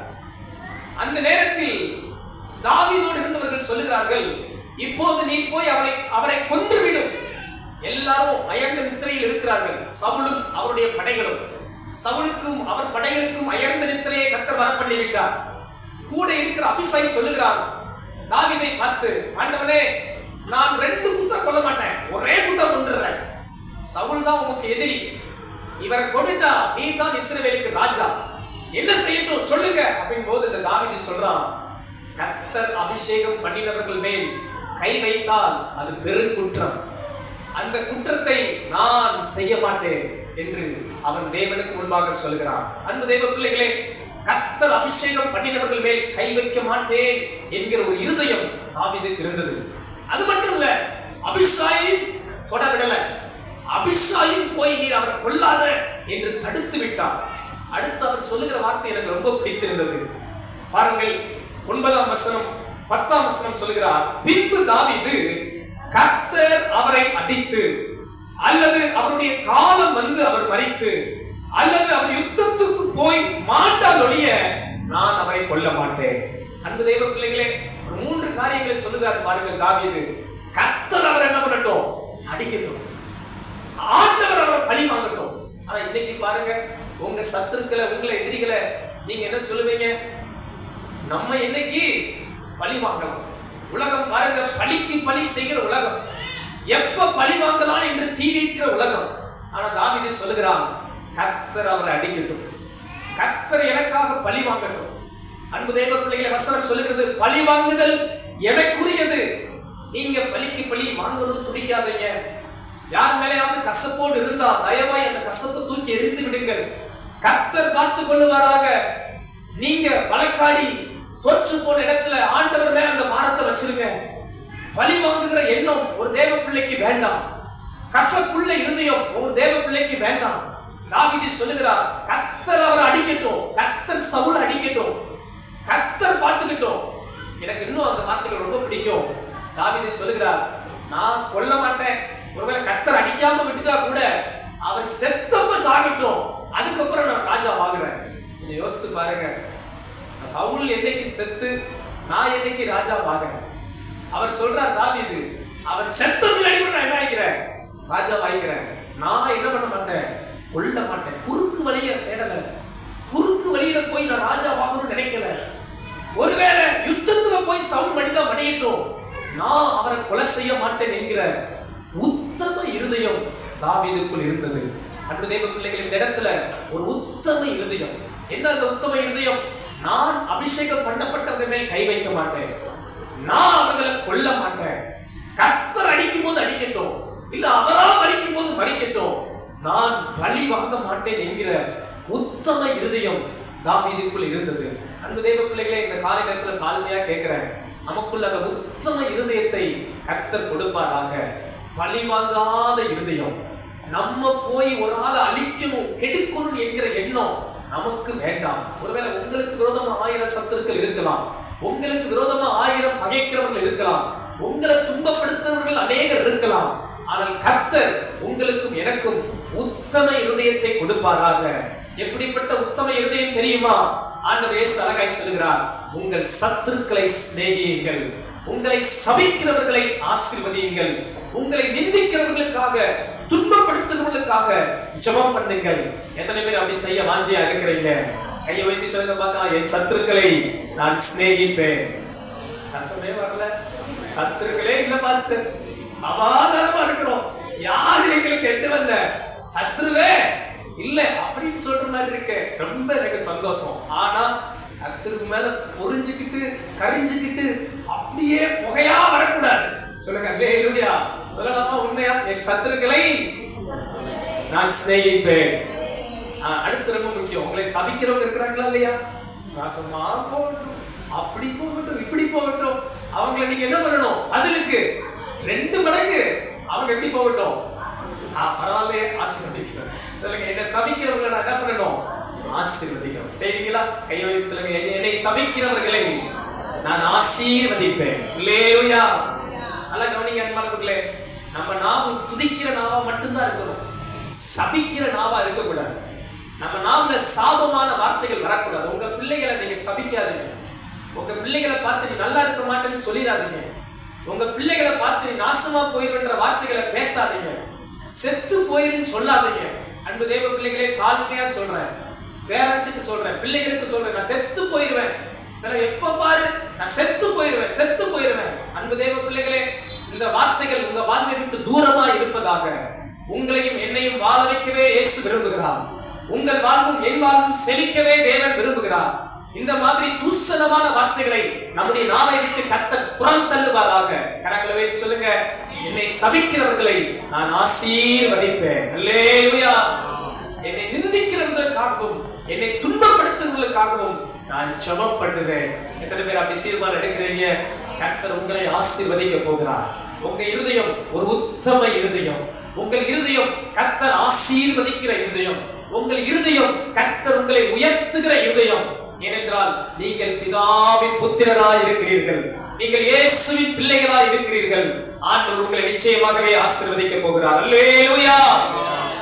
அந்த நேரத்தில் தாவீதோடு இருந்தவர்கள் சொல்லுகிறார்கள், இப்போது நீ போய் அவரை கொன்றுவிடும். எல்லாரும் அயர்ந்த நித்திரையில் இருக்கிறார்கள். சவுலும் அவருடைய படைகளும். சவுலுக்கும் அவர் படைகளுக்கும் அயர்ந்த நித்திரையை கர்த்தர் வரப்பண்ணி விட்டார். கூட இருக்கிற அபிஷாய் சொல்லுகிறார் தாவீதை பார்த்து, ஆண்டவனே, நான் 2 குத்தம் கொல்ல மாட்டேன், ஒரே குத்தம் கொன்றுறேன். சவுல் தான் உனக்கு எதிரி. இவரை கொண்டுட்டா நீ தான் இஸ்ரவேலுக்கு ராஜா. என்ன செய்யட்டும் சொல்லுங்க அப்படின் போது இந்த தாவீது சொல்றான், கர்த்தர் அபிஷேகம் பண்ணினவர்கள் மேல் கை வைத்தால் அது பெருங்குற்றம். அந்த குற்றத்தை நான் செய்ய மாட்டேன் என்று அவன் தேவனுக்கு முன்பாக சொல்கிறான். அன்பு தேவ பிள்ளைகளே, கர்த்தர் அபிஷேகம் பண்ணினவர்கள் மேல் கை வைக்க மாட்டேன் என்கிற ஒரு இருதயம் தாவீதுக்கு இருந்தது. அது மட்டும் இல்ல, அபிஷாயும் தொடவிடல. அபிஷாயும் போய் நீர் அவரை கொல்லாத என்று தடுத்து விட்டார். அடுத்து அவர் சொல்லுகிற வார்த்தை எனக்கு ரொம்ப பிடித்திருந்தது. பாருங்கள், 9ஆம் வசனம் 10ஆம் வசனம் சொல்லுகிறார், பின்பு தாவீது கர்த்தர் அவரை அடித்து, அல்லது அவருடைய காலம் வந்து அவர் மரித்து, அல்லது அவர் யுத்தத்துக்கு போய் மாட்டால் ஒழிய நான் அவரை கொல்ல மாட்டேன். அன்பு தேவ பிள்ளைகளே, 3 காரியங்களை சொல்லுகிறார் பாருங்கள் தாவீது. கர்த்தர் அவர் என்ன பண்ணட்டும்? அடிக்கட்டும். ஆண்டவர் அவரை பழி வாங்கட்டும். ஆனா இன்னைக்கு பாருங்க, உங்க சத்துருக்களை, உங்களை எதிரிகளை நீங்க என்ன சொல்லுவீங்க? நம்ம என்னைக்கு பழி வாங்கலாம்? உலகம் பாருங்க, பழிக்கு பழி செய்கிற உலகம். எப்ப பழி வாங்கலாம் என்று தீவிக்கிற உலகம். ஆனா தாவீது சொல்லுகிறான், கர்த்தர் அவரை அடிக்கட்டும், கர்த்தர் எனக்காக பழி வாங்கட்டும். அன்பு தேவ பிள்ளைகளை, வசனம் சொல்லுகிறது, பழி வாங்குதல் எனக்குரியது. நீங்க பழிக்கு பழி வாங்கணும் துடிக்காதீங்க. யார் மேலேயாவது கசப்போடு இருந்தா தயவாய் அந்த கசப்பை தூக்கி எறிந்து விடுங்கள். கர்த்தர் பார்த்து கொள்ளுவாராக. நீங்க வழக்காடி தோற்று போன இடத்துல ஆண்டவர் மேல அந்த பாரத்தை வச்சிருங்க. பழி வாங்குகிற எண்ணம் ஒரு தேவ பிள்ளைக்கு வேண்டாம். கசப்புள்ள இருதயம் ஒரு தேவ பிள்ளைக்கு வேண்டாம். தாவீது சொல்லுகிறார், கர்த்தர் அவரை அடிக்கட்டும், கர்த்தர் சவுலை அடிக்கட்டும், கர்த்தர் பார்த்துக்கிட்டோம். எனக்கு இன்னும் அந்த வார்த்தைகள் ரொம்ப பிடிக்கும். தாவீது சொல்லுகிறார், நான் கொல்ல மாட்டேன். ஒருவேளை கர்த்தர் அடிக்காம விட்டுட்டா கூட அவர் செத்தப்ப சாகட்டும், அதுக்கப்புறம் நான் ராஜா ஆகுறேன். கொஞ்சம் யோசித்து பாருங்க, சவுல் என்னைக்கு செத்து நான் என்னைக்கு ராஜா ஆகிறேன்? அவர் சொல்றார் தாவீது, அவர் செத்த பின்னாடி கூட நான் என்ன ஆகிறேன்? ராஜா ஆகிறேன். நான் என்ன பண்ண மாட்டேன்? கொல்ல மாட்டேன். குறுக்கு வழிய தேடல, குறுக்கு வழியில போய் நான் ராஜா ஆகணும்னு நினைக்கல. ஒருவேளை யுத்தத்துல போய் சவுல் மனிதா மடியட்டும், நான் அவரை கொலை செய்ய மாட்டேன் என்கிற உத்தம இருதயம் தாவீதுக்குள் இருந்தது. அன்பு தேவ பிள்ளைகள், இந்த இடத்துல ஒரு உத்தம இருதயம். என்ன அந்த உத்தம இருதயம்? நான் அபிஷேகம் பண்ணப்பட்டவர்கள் மேல் கை வைக்க மாட்டேன், நான் அவர்களை கொல்ல மாட்டேன். கர்த்தர் அடிக்கும் போது அடிக்கட்டும், இல்ல அவரா மறிக்கும் போது மறிக்கட்டும், நான் பழி வாங்க மாட்டேன் என்கிற உத்தம இருதயம் தாவீதுக்குள் இருந்தது. அன்பு தேவ பிள்ளைகளை, இந்த காலை நேரத்தில் தாழ்மையா கேட்கிறேன், நமக்குள்ள அந்த உத்தம இருதயத்தை கர்த்தர் கொடுப்பாராக. பழி வாங்காத இருதயம், நம்ம போய் ஒரு ஆளை அழிக்கணும், கெடுக்கணும் என்கிற எண்ணம் நமக்கு வேண்டாம். ஒருவேளை உங்களுக்கு விரோதமா 1000 சத்துருக்கள் இருக்கலாம், உங்களுக்கு விரோதமா 1000 பகைக்கிறவர்கள் இருக்கலாம், உங்களை துன்பப்படுத்துறவர்கள் அநேகர் இருக்கலாம். ஆனால் கர்த்தர் உங்களுக்கும் எனக்கும் உத்தம இருதயத்தை கொடுப்பாராக. எப்படிப்பட்ட உத்தம இருதயம் தெரியுமா? ஆண்டவர் இயேசு அழகாய் சொல்கிறார், உங்கள் சத்துருக்களை சிநேகியுங்கள், உங்களை சபிக்கிறவர்களை ஆசீர்வதியுங்கள், உங்களை நிந்திக்கிறவர்களுக்காக துன்பப்படுத்துகிறவர்களுக்காக ஜெபம் பண்ணுங்கள். எத்தனை பேர் அப்படி செய்ய வாஞ்சியா இருக்கிறீங்க? கையை வைத்து சொல்லுங்க பார்க்கலாம். என் சத்துருக்களை நான் சிநேகிப்பேன். சத்தமே வரல, சத்துருக்களே இல்ல பாஸ்டர், சமாதானமா இருக்கிறோம், யாரு எங்களுக்கு எட்டு வரல, சத்துருவே இல்ல அப்படின்னு சொல்ற மாதிரி இருக்கு. ரொம்ப எனக்கு சந்தோஷம். ஆனா சத்துருக்கு மேல பொறிஞ்சுக்கிட்டு கரிஞ்சுக்கிட்டு அப்படியே புகையா வரக்கூடாது. சொல்லுங்க அல்லேலூயா. சொல்லலாமா? உண்மையா? என் சத்துருக்களை நான் சிநேகிப்பேன். அடுத்து ரொம்ப முக்கியம், உங்களை சபிக்கிறவங்க இருக்கிறாங்களா இல்லையா? ராசமா போகட்டும், அப்படி போகட்டும், இப்படி போகட்டும், அவங்களை நீங்க என்ன பண்ணணும்? பதிலுக்கு 2 மடங்கு அவங்க எப்படி போகட்டும், பரவாயில்லையே ஆசீர்வதிக்கணும். சொல்லுங்க, என்னை சபிக்கிறவங்களை நான் என்ன பண்ணணும்? ஆசீர்வதிக்கணும். செய்வீங்களா? கையை வைத்து சொல்லுங்க, என்னை சபிக்கிறவர்களை நான் ஆசீர்வதிப்பேன். அல்லேலூயா. நல்லா கவனிங்க அன்பானவர்களே, நம்ம நாவு துதிக்கிற நாவா மட்டும்தான் இருக்கணும், சபிக்கிற நாவா இருக்கக்கூடாது. நம்ம நாவுல சாபமான வார்த்தைகள் வரக்கூடாது. உங்க பிள்ளைகளை நீங்க சபிக்காதீங்க. உங்க பிள்ளைகளை பார்த்து நீ நல்லா இருக்க மாட்டேன்னு சொல்லிடாதீங்க. உங்க பிள்ளைகளை பார்த்து நீ நாசமா போயிருன்ற வார்த்தைகளை பேசாதீங்க. செத்து போயிருன்னு சொல்லாதீங்க. அன்பு தேவ பிள்ளைகளே, தாழ்மையா சொல்றேன், பேரண்ட்டுக்கு சொல்றேன், பிள்ளைகளுக்கு சொல்றேன், நான் செத்து போயிருவேன். சில எப்ப பாரு நான் செத்து போயிருவேன், செத்து போயிருவேன். அன்பு தேவ பிள்ளைகளே, இந்த வார்த்தைகள் உங்க வாழ்வை விட்டு தூரமா இருப்பதாக. உங்களையும் என்னையும் வாழ வைக்கவே இயேசு விரும்புகிறார். உங்கள் வாழ்வும் என் வாழ்வும் செழிக்கவே தேவன் விரும்புகிறார். இந்த மாதிரி தூசணமான வார்த்தைகளை நம்முடைய நாவை விட்டு கர்த்தர் புறம் தள்ளுவாராக. கரங்களை வைத்து சொல்லுங்க, என்னை சபிக்கிறவர்களை நான் ஆசீர்வதிப்பேன். அல்லேலூயா. என்னை நிந்திக்கிறவர்களுக்காகவும் என்னை துன்பப்படுத்துவதற்காகவும் நான் ஜெபம் பண்ணுவேன். எத்தனை பேர் அப்படி தீர்மானம் எடுக்கிறீங்க? கர்த்தர் உங்களை ஆசீர்வதிக்க போகிறார். உங்க இருதயம் ஒரு உத்தம இருதயம். உங்கள் இருதயம் கர்த்தர் ஆசீர்வதிக்கிற இருதயம். உங்கள் இருதயம் கர்த்தர் உங்களை உயர்த்துகிற இருதயம். ஏனென்றால் நீங்கள் பிதாவின் புத்திரராய் இருக்கிறீர்கள், நீங்கள் இயேசுவின் பிள்ளைகளாய் இருக்கிறீர்கள். ஆண்டவர் உங்களை நிச்சயமாகவே ஆசீர்வதிக்க போகிறார். அல்லேலூயா.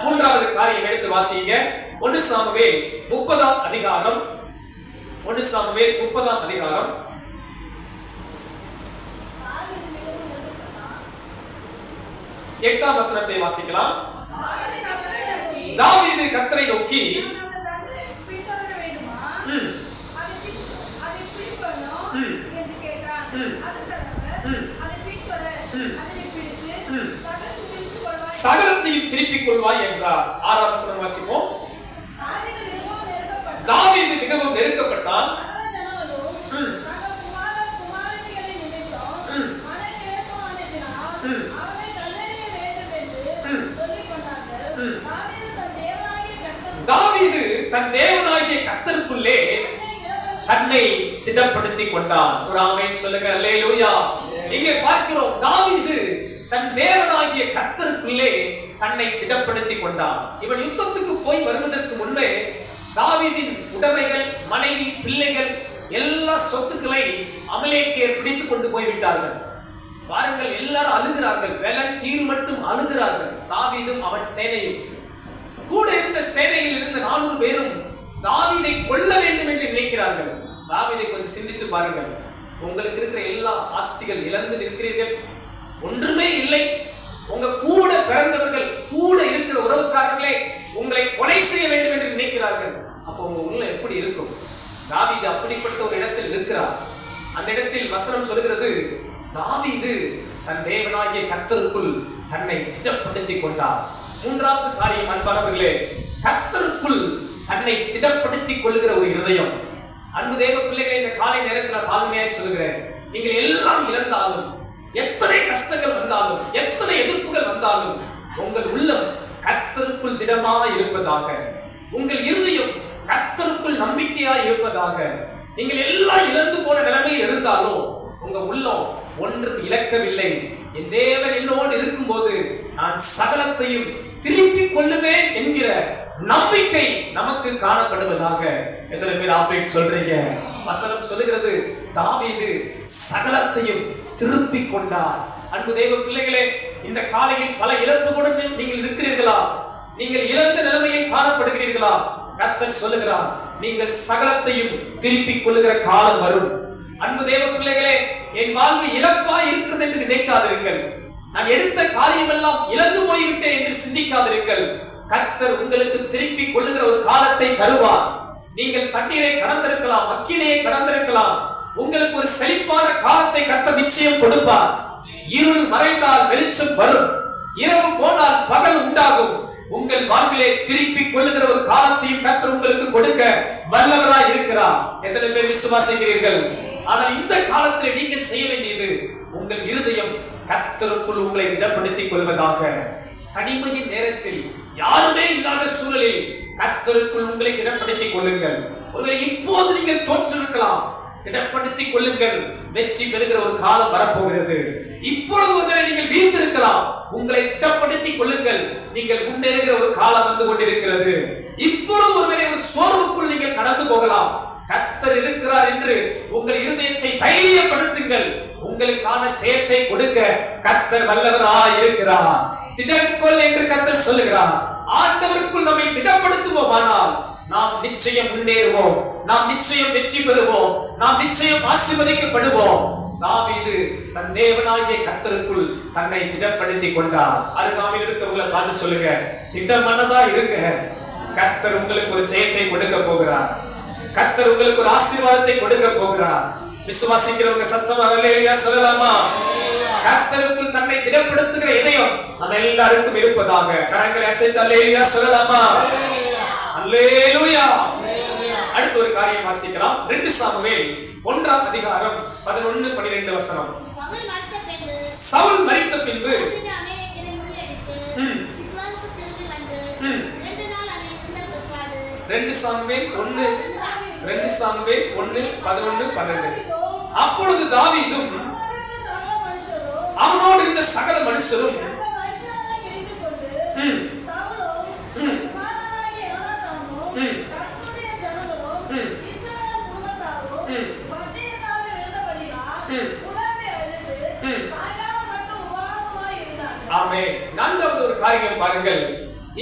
மூன்றாவது காரியம் எடுத்து வாசிங்க. 1 சாமுவேல் 30ஆம் அதிகாரம். 1 சாமுவேல் 30ஆம் அதிகாரம் 8ஆம் வசனத்தை வாசிக்கலாம். தாவீது கர்த்தரை நோக்கி, சகலத்தையும் திருப்பிக் கொள்வாய் என்றார். 6ஆம் வசனம் வாசிப்போம். தாவீது மிகவும் நெருக்கப்பட்டான். தாவீது தன் தேவனாகிய கர்த்தருக்குள்ளே தன்னை திடப்படுத்திக் கொண்டான். ஒரு ஆமென் சொல்லுங்க. அல்லேலூயா. இங்கே பார்க்கிறோம், தாவீது தன் தேவனாகிய கர்த்தருக்குள்ளே தன்னை திடப்படுத்திக் கொண்டான். இவன் யுத்தத்துக்கு போய் வருவதற்கு முன்பே தாவீதின் உடைமைகள், மனைவி, பிள்ளைகள், எல்லா சொத்துக்களை அமலேக்கியர் பிடித்துக் கொண்டு போய்விட்டார்கள். பாருங்கள், எல்லாரும் அழுகிறார்கள். வெலன் தீர் மட்டும் அழுகிறார்கள். தாவீதும் அவன் சேனையும், கூட இருந்த சேனையில் இருந்த 400 பேரும் தாவீதை கொல்ல வேண்டும் என்று நினைக்கிறார்கள். தாவீதை கொஞ்சம் சிந்தித்து பாருங்கள். உங்களுக்கு இருக்கிற எல்லா ஆஸ்திகள் இழந்து நிற்கிறீர்கள், ஒன்றுமே இல்லை. உங்க கூட பிறந்தவர்கள், கூட இருக்கிற உறவுக்காரர்களே உங்களை கொலை செய்ய வேண்டும் என்று நினைக்கிறார்கள். அப்போ உங்க உள்ள எப்படி இருக்கும்? தாவீது அப்படிப்பட்ட ஒரு இடத்தில் இருக்கிறார். அந்த இடத்தில் வசனம் சொல்கிறது, தாவீது தன் தேவனாகிய கர்த்தருக்குள் தன்னை திடப்படுத்திக் கொண்டார். மூன்றாவது காரியம் அன்பானவர்களே, கர்த்தருக்குள் தன்னை திடப்படுத்திக் கொள்ளுகிற ஒரு இருதயம். அன்பு தேவ பிள்ளைகளை, இந்த காலை நேரத்தில் தாழ்மையாய் சொல்லுகிறேன், நீங்கள் எல்லாம் இழந்தாலும், எத்தனை கஷ்டங்கள் வந்தாலும், எத்தனை எதிர்ப்புகள் வந்தாலும், உங்கள் உள்ளம் கர்த்தருக்குள் திடமாய் இருப்பதாக, உங்கள் இருதயம் கர்த்தருக்குள் நம்பிக்கையாய் இருப்பதாக. நீங்கள் எல்லாம் இழந்து போன நிலைமையில் இருந்தாலும் உங்க உள்ளம் ஒன்றும் இழக்கவில்லை. என் தேவன் என்னோடு இருக்கும்போது நான் சகலத்தையும் திருப்பி கொள்ளுவேன் என்கிற நம்பிக்கை நமக்கு காணப்படுவதாக. எத்தனை பேர் ஆமென் சொல்றீங்க? வசனம் சொல்லுகிறது, தாவீது சகலத்தையும் திருப்பி கொண்டார். அன்பு தேவ பிள்ளைகளே, இந்த காலையில் பல இழப்புகளுடன் நீங்கள் இருக்கிறீர்களா? நீங்கள் இழந்த நிலைமையில் காணப்படுகிறீர்களா? கர்த்தர் சொல்லுகிறார், நீங்கள் சகலத்தையும் திருப்பி கொள்ளுகிற காலம் வரும். அன்பு தேவ பிள்ளைகளே, என் வாழ்வு இழப்பா இருக்கிறது என்று நினைக்காதிருங்கள். நான் எடுத்த காரியம் எல்லாம் இழந்து போய்விட்டேன் என்று சிந்திக்காதிருங்கள். கர்த்தர் உங்களுக்கு திருப்பி கொள்ளுகிற ஒரு காலத்தை தருவார். நீங்கள் தண்ணீரை கடந்திருக்கலாம், மக்கினையை கடந்திருக்கலாம். உங்களுக்கு ஒரு செழிப்பான காலத்தை கர்த்தர் நிச்சயம் கொடுப்பார். இருள் மறைந்தால் வெளிச்சம் வரும், இரவு போனால் பகல் உண்டாகும். உங்கள் வாழ்விலே திருப்பி கொள்ளுகிற ஒரு காலத்தையும் கர்த்தர் உங்களுக்கு கொடுக்க வல்லவராய் இருக்கிறார். எத்தனை பேர் விசுவாசிக்கிறீர்கள்? ஆனால் இந்த காலத்தில் நீங்கள் செய்ய வேண்டியது, உங்கள் இருதயம் கர்த்தருக்குள் உங்களை திடப்படுத்திக் கொள்வதாக. தனிமையின் நேரத்தில், யாருமே இல்லாத சூழலில் கர்த்தருக்குள் உங்களை திடப்படுத்திக் கொள்ளுங்கள். ஒருவேளை இப்போது நீங்கள் தோற்றிருக்கலாம், திடப்படுத்திக் கொள்ளுங்கள். வெற்றி பெறுகிற ஒரு காலம் வரப்போகிறது. இப்பொழுது ஒருவேளை நீங்கள் வீழ்ந்திருக்கலாம், உங்களை திடப்படுத்திக் கொள்ளுங்கள். நீங்கள் முன்னேறுகிற ஒரு காலம் வந்து கொண்டிருக்கிறது. இப்பொழுது ஒருவேளை ஒரு சோர்வுக்குள் நீங்கள் கடந்து போகலாம். கர்த்தர் இருக்கிறார் என்று உங்கள் இருதயத்தை தைரியப்படுத்துங்கள். உங்களுக்கான ஜெயத்தை கொடுக்க கர்த்தர் வல்லவராய் இருக்கிறார். திடக்கொள் என்று கர்த்தர் சொல்லுகிறார். ஆண்டவருக்குள் நம்மை திடப்படுத்துவோமானால் நாம் நிச்சயம் முன்னேறுவோம், நாம் நிச்சயம் வெற்றி பெறுவோம், நாம் நிச்சயம் ஆசீர்வதிக்கப்படுவோம். தாவீது தன் தேவனாகிய கர்த்தருக்குள் தன்னை திடப்படுத்திக் கொண்டார். அருகாமையில் இருக்கிறவங்களை பார்த்து சொல்லுங்க, திடமனதா இருங்க. கர்த்தர் உங்களுக்கு ஒரு ஜெயத்தை கொடுக்க போகிறார். கர்த்தர் உங்களுக்கு ஒரு ஆசீர்வாதத்தை கொடுக்க போகிறார். விசுவாசிக்கிறவங்க சத்தமா அல்லேலூயா சொல்லலாமா? கர்த்தருக்குள் தன்னை திடப்படுத்துகிற இதயம் நம்ம எல்லாருக்கும் இருப்பதாக. கரங்களை அசைத்து அல்லேலூயா சொல்லலாமா? அல்லேலூயா. அடுத்த ஒரு காரியம் வாசிக்கலாம். 2 சாமுவேல் 1ஆம் அதிகாரம் 11-12 வசனம். சவுல் மரித்த பின்பு 2 சாமுவேல் 1:11-12. அப்பொழுது தாவீதும் அவனோடு இருந்த சகல மனுஷரும் ஆமென். நான்காவது ஒரு காரியம் பாருங்கள்.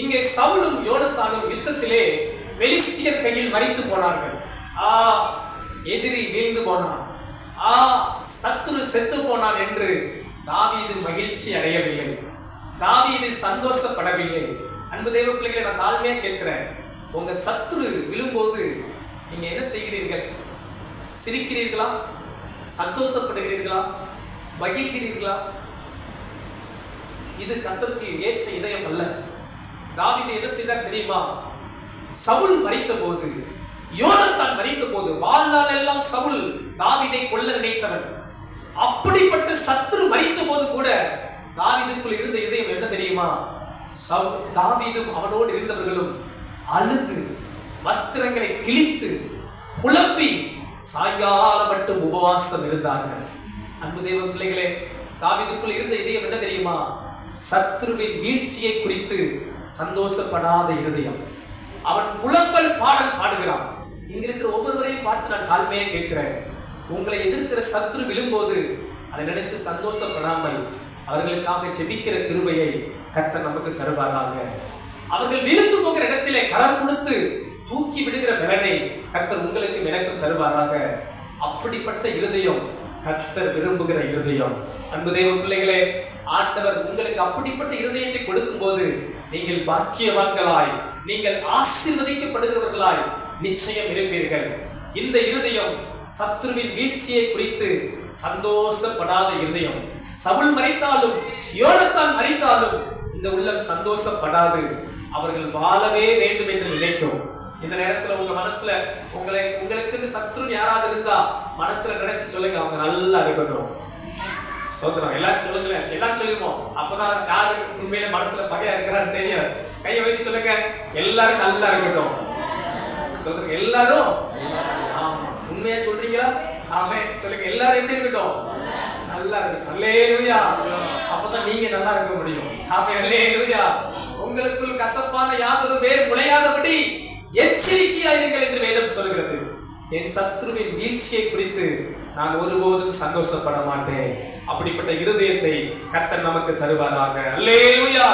இங்கே சவுலும் யோனத்தானும் யுத்தத்திலே பெலிஸ்தியர் கையில் மரித்து போனார்கள். எதிரி வீழ்ந்து போனான், சத்துரு செத்து போனான் என்று தாவீது மகிழ்ச்சி அடையவில்லை, தாவீது சந்தோஷப்படவில்லை. அன்பு தேவ பிள்ளைகளை, நான் தாழ்மையா கேட்கிறேன், உங்க சத்துரு விழும்போது நீங்க என்ன செய்கிறீர்கள்? சிரிக்கிறீர்களா? சந்தோஷப்படுகிறீர்களா? மகிழ்கிறீர்களா? இது கர்த்தருக்கு ஏற்ற இதயம் அல்ல. தாவீது என்ன செய்தார் தெரியுமா? சவுல் மரித்த போது, யோனத்தான் மரித்த போது, வாழ்நாள் எல்லாம் சவுல் தாவீதை கொல்ல நினைத்தவன். அப்படிப்பட்ட சத்துரு மரித்த போது கூட தாவீதுக்குள் இருந்த இதயம் என்ன தெரியுமா? தாவீதும் அவனோடு இருந்தவர்களும் அழுது வஸ்திரங்களை கிழித்து புலம்பி சாயங்காலம் மட்டும் உபவாசம் இருந்தார்கள். அன்பு தேவ பிள்ளைகளே, தாவீதுக்குள் இருந்த இதயம் என்ன தெரியுமா? சத்துருவின் வீழ்ச்சியை குறித்து சந்தோஷப்படாத இருதயம். அவன் புலம்பல் பாடல் பாடுகிறான். இங்க இருக்கிற ஒவ்வொருவரையும் பார்த்து நான் தாழ்மையை கேட்கிறேன், உங்களை எதிர்க்கிற சத்துரு விழும்போது அதை நினைச்சு சந்தோஷப்படாமல் அவர்களுக்காக ஜெபிக்கிற கிருபையை கர்த்தர் நமக்கு தருவாராக. அவர்கள் விழுந்து போகிற இடத்திலே கரம் கொடுத்து தூக்கி விடுகிற பலனை கர்த்தர் உங்களுக்கு எனக்கும் தருவாராக. அப்படிப்பட்ட இருதயம் கர்த்தர் விரும்புகிற இருதயம். அன்பு தேவ பிள்ளைகளே, ஆண்டவர் உங்களுக்கு அப்படிப்பட்ட இருதயத்தை கொடுக்கும் போது நீங்கள் பாக்கியவான்களாய், நீங்கள் ஆசீர்வதிக்கப்படுகிறவர்களாய் நிச்சயம் இருப்பீர்கள். இந்த இருதயம் சத்துருவின் வீழ்ச்சியை குறித்து சந்தோஷப்படாத இருதயம். சவுல் மரித்தாலும் யோனத்தான் மரித்தாலும் இந்த உள்ளம் சந்தோஷப்படாது. அவர்கள் வாழவே வேண்டும் என்று நினைக்கும். இந்த நேரத்துல உங்க மனசுல உங்களுக்கு சத்ரு யாராவது இருந்தா மனசுல நினைச்சு சொல்லுங்க, அவங்க நல்லா இருக்கட்டும். சோதரம் எல்லாரும் சொல்லுங்களேன், எல்லாரும் சொல்லுவோம். அப்பதான் யாரு உண்மையில மனசுல பகையா இருக்கிறான்னு தெரியும். கையை வைத்து சொல்லுங்க, எல்லாரும் நல்லா இருக்கட்டும். சொல்லுங்க, எல்லாரும் உண்மையா சொல்றீங்களா? ஆமே சொல்லுங்க, எல்லாரும் எப்படி இருக்கட்டும்? நல்லா இருக்கட்டும். அல்லேலூயா. அப்பதான் நீங்க நல்லா இருக்க முடியும். ஆமே அல்லேலூயா. உங்களுக்குள் கசப்பான யாதொரு வேர் முளையாதபடி எச்சரிக்கையாயிருங்கள் என்று வேதம் சொல்கிறது. என் சத்துருவின் வீழ்ச்சியை குறித்து நான் ஒருபோதும் சந்தோஷப்பட மாட்டேன். அப்படிப்பட்ட இருதயத்தை கர்த்தர் நமக்கு தருவாராக. அல்லேலூயா.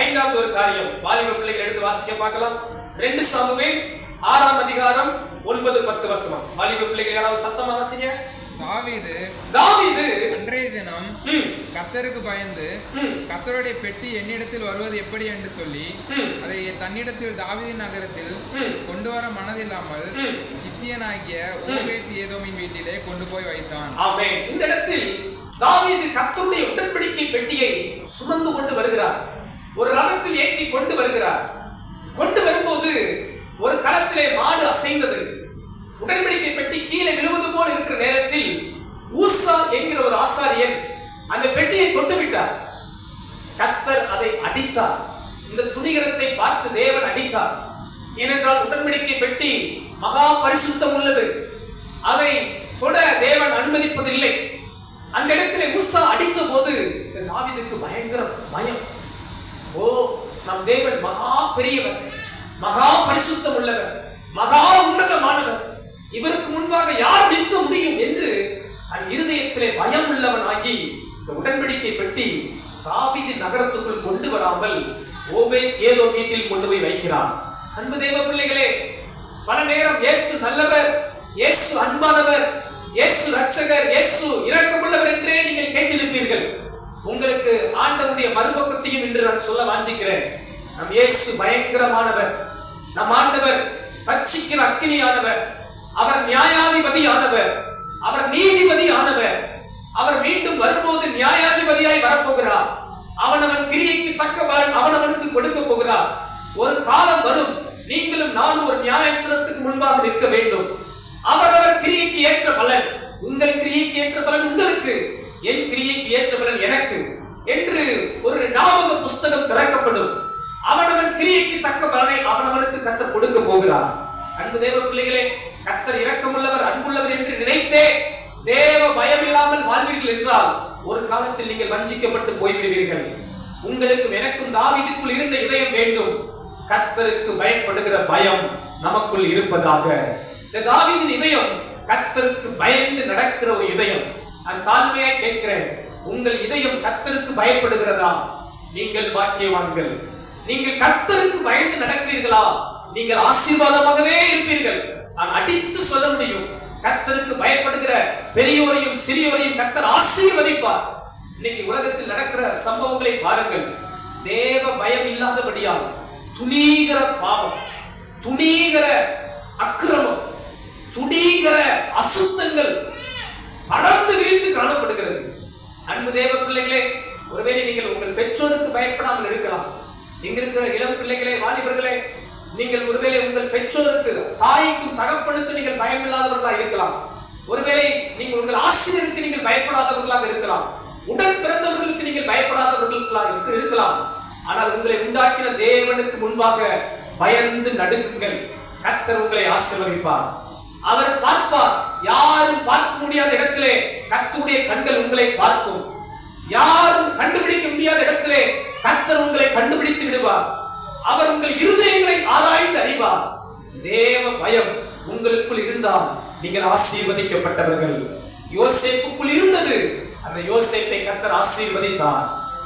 ஐந்தாவது ஒரு காரியம் வாலிப பிள்ளைகள் எடுத்து வாசிக்க பார்க்கலாம். 2 சாமுவேல் 6ஆம் அதிகாரம் 9-10 வசனம். வாலிப பிள்ளைகள் யாராவது சத்தமா வாசிங்க. தாவீது அன்றைய தினம் கர்த்தருக்கு பயந்து கர்த்தருடைய பெட்டி என்னிடத்தில் வருவது எப்படி என்று சொல்லி அதை தன்னிடத்தில் தாவீதின் நகரத்தில் கொண்டு வர மனதில்லாமல் கித்தியனாகிய ஓபேத் ஏதோமின் வீட்டிலே கொண்டு போய் வைத்தான். ஆமென். இந்த இடத்தில் தாவீது கர்த்தருடைய உடன்படிக்கை பெட்டியை சுமந்து கொண்டு வருகிறார். ஒரு ரதத்தில் ஏற்றி கொண்டு வருகிறார். கொண்டு வரும்போது ஒரு களத்திலே மாடு அசைந்தது. உடன்படிக்கை பெட்டி கீழே விழுவது போல் இருக்கிற நேரத்தில் ஊசா என்கிற ஒரு ஆசாரியன் அந்த பெட்டியை தொட்டுவிட்டார். கர்த்தர் அதை அடித்தார். இந்த துணிகரத்தை பார்த்து தேவன் அடித்தார். ஏனென்றால் உடன்படிக்கை பெட்டி மகா பரிசுத்தம் உள்ளது. அதை தொட தேவன் அனுமதிப்பதில்லை. அந்த இடத்திலே ஊசா அடித்த போது தாவீதுக்கு பயங்கர பயம். ஓ, நம் தேவன் மகா பெரியவர், மகா பரிசுத்தம் உள்ளவர், மகா உன்னதமானவர், இவருக்கு முன்பாக யார் நிற்க முடியும் என்று தன் இருதயத்திலே பயம் உள்ளவனாகி இந்த உடன்படிக்கை பெட்டி தாவீது நகரத்துக்குள் கொண்டு வராமல் ஓபேத் ஏதோம் வீட்டில் கொண்டு போய் வைக்கிறான். அன்பு தேவ பிள்ளைகளே, பல நேரம் இயேசு நல்லவர், இயேசு அன்பானவர், இயேசு ரட்சகர், இயேசு இரக்கமுள்ளவர் என்றே நீங்கள் கேட்டிருப்பீர்கள். உங்களுக்கு ஆண்டவருடைய மறுபக்கத்தையும் இன்று நான் சொல்ல வாஞ்சிக்கிறேன். நம் இயேசு பயங்கரமானவர். நம் ஆண்டவர் பட்சிக்கிற அக்கினியானவர். அவர் நியாயாதிபதியானவர். அவர் நீதிபதியானவர். அவர் மீண்டும் வரும்போது நியாயாதிபதியாய் வரப்போகிறார். அவனவன் கிரியைக்கு தக்க பலன் அவனவனுக்கு கொடுக்க போகிறார். ஒரு காலம் வரும், நீங்களும் நானும் ஒரு நியாயஸ்தலத்துக்கு முன்பாக நிற்க வேண்டும். அவரவர் கிரியைக்கு ஏற்ற பலன், உங்கள் கிரியைக்கு ஏற்ற பலன் உங்களுக்கு, என் கிரியைக்கு ஏற்ற பலன் எனக்கு என்று ஒரு ஞாபக புஸ்தகம் திறக்கப்படும். அவனவன் கிரியைக்கு தக்க பலனை அவனவனுக்கு கர்த்தர் கொடுக்க போகிறார். அன்பு தேவ பிள்ளைகளே, கர்த்தர் இரக்கமுள்ளவர், அன்புள்ளவர் என்று நினைத்தே தேவ பயம் இல்லாமல் வாழ்வீர்கள் என்றால் ஒரு காலத்தில் நீங்கள் வஞ்சிக்கப்பட்டு போய்விடுவீர்கள். உங்களுக்கும் எனக்கும் தாவீதுக்குள் இருந்த இதயம் வேண்டும். கர்த்தருக்கு பயப்படுகிற பயம் நமக்குள் இருப்பதாக. இந்த தாவீதின் இதயம் கர்த்தருக்கு பயந்து நடக்கிற ஒரு இதயம். நான் தாழ்மையா கேட்கிறேன், உங்கள் இதயம் கர்த்தருக்கு பயப்படுகிறதா? நீங்கள் பாக்கியவான்கள். நீங்கள் கர்த்தருக்கு பயந்து நடக்கிறீர்களா? நீங்கள் ஆசீர்வாதமாகவே இருப்பீர்கள். நான் அடித்து சொல்ல முடியும், கர்த்தருக்கு பயப்படுகிற பெரியோரையும் சிறியோரையும் கர்த்தர் ஆசீர்வதிப்பார். இன்னைக்கு உலகத்தில் நடக்கிற சம்பவங்களை பாருங்கள். தேவ பயம் இல்லாதபடியால் துணிகர பாவம், துணிகர அக்கிரமம், துணிகர அசுத்தங்கள் பறந்து விரிந்து காணப்படுகிறது. அன்பு தேவ பிள்ளைகளே, ஒருவேளை நீங்கள் உங்கள் பெற்றோருக்கு பயப்படாமல் இருக்கலாம். இங்க இருக்கிற இளம் பிள்ளைகளே, வாலிபர்களே, நீங்கள் ஒருவேளை உங்கள் பெற்றோருக்கு, தாய்க்கும் தகப்பனுக்கு நீங்கள் பயமில்லாதவர்களாக இருக்கலாம். ஒருவேளை நீங்கள் உங்கள் ஆசிரியருக்கு நீங்கள் பயப்படாதவர்களாக இருக்கலாம். உடன் பிறந்தவர்களுக்கு நீங்கள் பயப்படாதவர்களுக்கு இருக்கலாம். ஆனால் உங்களை உண்டாக்கின தேவனுக்கு முன்பாக பயந்து நடுங்குங்கள். கர்த்தர் உங்களை ஆசீர்வதிப்பார். அவர் பார்ப்பார். யாரும் பார்க்க முடியாத இடத்திலே கர்த்தருடைய கண்கள் உங்களை பார்க்கும். யாரும் கண்டுபிடிக்க முடியாத இடத்திலே கர்த்தர் உங்களை கண்டுபிடித்து விடுவார். அவர் உங்கள் இருதயங்களை ஆராய்ந்து அறிவார். தேவ பயம் உங்களுக்குள் இருந்தால் நீங்கள் ஆசீர்வதிக்கப்பட்டவர்கள். யோசேப்புக்குள் இருந்தது, அந்த யோசேப்பை கர்த்தர் ஆசீர்வதித்தார்.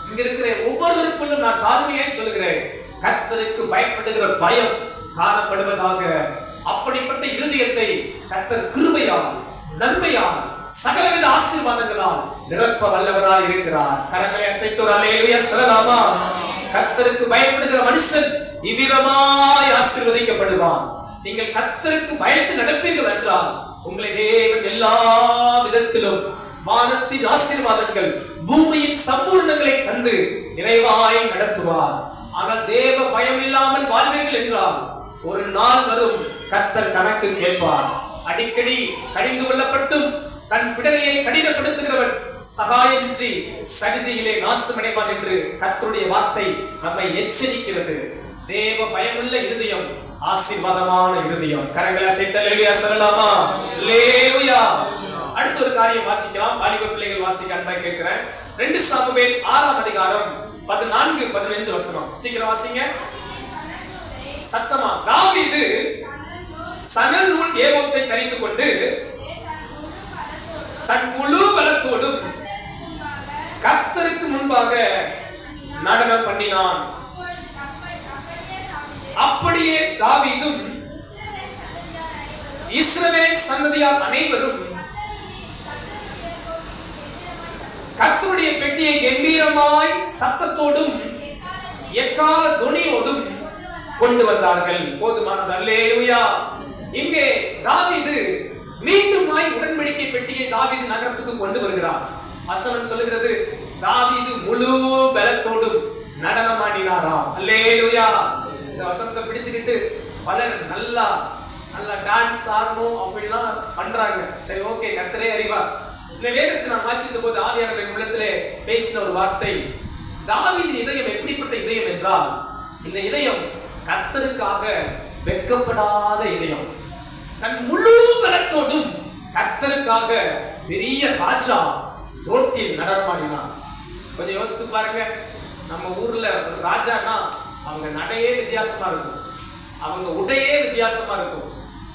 இங்க இருக்கிற ஒவ்வொருவருக்குள்ளும் நான் தாழ்மையை சொல்லுகிறேன், கர்த்தருக்கு பயப்படுகிற பயம் காணப்படுவதாக. அப்படிப்பட்ட இருதயத்தை கர்த்தர் கிருபையால், நன்மையால், சகலவித ஆசீர்வாதங்களால் நிரப்ப வல்லவராய் இருக்கிறார். கரங்களை அசைத்து ஒரு அல்லேலூயா சொல்லலாமா? கர்த்தருக்கு பயப்படுகிற மனுஷன் இவ்விதமாய் ஆசீர்வதிக்கப்படுவான். நீங்கள் கர்த்தருக்கு பயந்து நடப்பீர்கள் என்றால் உங்களை தேவன் எல்லா விதத்திலும் வானத்தின் ஆசீர்வாதங்கள், பூமியின் சம்பூர்ணங்களை தந்து நிறைவாய் நடத்துவார். ஆனால் தேவ பயம் இல்லாமல் வாழ்வீர்கள் என்றால் ஒரு நாள் வரும், கர்த்தர் கணக்கு கேட்பார். அடிக்கடி கடிந்து கொள்ளப்பட்டும் தன் விடலையை கடினப்படுத்துகிறவன் சகாயமின்றி சகிதியிலே நாசமடைவான் என்று கர்த்தருடைய வார்த்தை நம்மை எச்சரிக்கிறது. தேவ பயமுள்ள இருதயம் ஆசீர்வாதமான இருதயம். கரங்களை அசைத்து அல்லேலூயா சொல்லலாமா? அல்லேலூயா. அடுத்த ஒரு காரியம் வாசிக்கலாம். வாலிப பிள்ளைகள் வாசிக்க அன்பாய் கேட்கிறேன். 2 சாமுவேல் 6ஆம் அதிகாரம் 14, 15 வசனம். சீக்கிரம் வாசிங்க சத்தமா. தாவீது சணல் நூல் ஏபோத்தை தரித்துக் கொண்டு தன் முழு பலத்தோடும் கர்த்தருக்கு முன்பாக நடனம் பண்ணினான். அப்படியே தாவீதும் இஸ்ரவேல் சந்ததியார் அனைவரும் கர்த்தருடைய பெட்டியை கம்பீரமாய் சத்தத்தோடும் எக்கால துணியோடும் கொண்டு வந்தார்கள். போதுமானது. அல்லேலூயா. இங்கே தாவீது மீண்டுமாய் உடன்படிக்கை பெட்டியை தாவீது நகரத்துக்கு கொண்டு வருகிறார். வசனம் சொல்லுகிறது தாவீது முழு பலத்தோடும் நடனமாடினாராம். அல்லேலூயா. இந்த வசனத்தை பிடிச்சுக்கிட்டு பலர் நல்லா டான்ஸ் ஆடணும் அப்படிலாம் பண்றாங்க. சரி, ஓகே, கர்த்தரே அறிவார். இந்த வேதத்தை நான் வாசித்த போது ஆவியானவர் உள்ளத்திலே பேசின ஒரு வார்த்தை, தாவீதின் இதயம் எப்படிப்பட்ட இதயம் என்றால், இந்த இதயம் கர்த்தருக்காக வெட்கப்படாத இதயம். தன் முழு பலத்தோடும் கர்த்தருக்காக பெரிய ராஜா ரோட்டில் நடனமாடினான். கொஞ்சம் யோசித்து பாருங்க. நம்ம ஊர்ல ஒரு ராஜானா அவங்க நடையே வித்தியாசமா இருக்கும், அவங்க உடையே வித்தியாசமா இருக்கும்.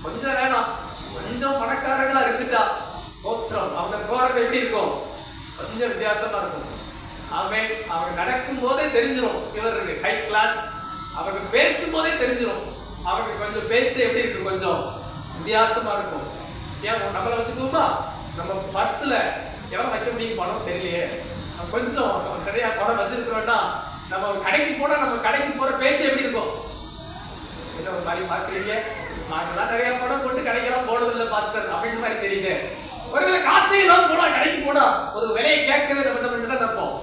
கொஞ்சம் வேணாம், கொஞ்சம் பணக்காரங்களா இருக்குட்டா சோத்திரம், அவங்க தோரணை எப்படி இருக்கும், கொஞ்சம் வித்தியாசமா இருக்கும். அவங்க நடக்கும் போதே தெரிஞ்சிடும் இவருக்கு ஹை கிளாஸ். அவங்க பேசும் போதே தெரிஞ்சிடும் அவங்க கொஞ்சம் பேச்சு எப்படி இருக்கு, கொஞ்சம் வித்தியாசமா இருக்கும். ஏன் நம்மளை வச்சுக்குவோமா, நம்ம பர்ஸ்ல எவ்வளவு வைக்க முடியும் பணம் தெரியலையே, கொஞ்சம் நிறைய பணம் வச்சிருக்கிறோம்னா நம்ம கடைக்கு போனா நம்ம கடைக்கு போற பேச்சு எப்படி இருக்கும், என்ன ஒரு மாதிரி பாக்குறீங்க, நாங்கெல்லாம் நிறைய பணம் கொண்டு கடைக்கெல்லாம் போனதில்லை பாஸ்டர் அப்படின்னு மாதிரி தெரியுது. ஒருவேளை காசே எல்லாம் போனா கடைக்கு போனா ஒரு விலையை கேட்கவே நம்ம என்ன தான் நினைப்போம்,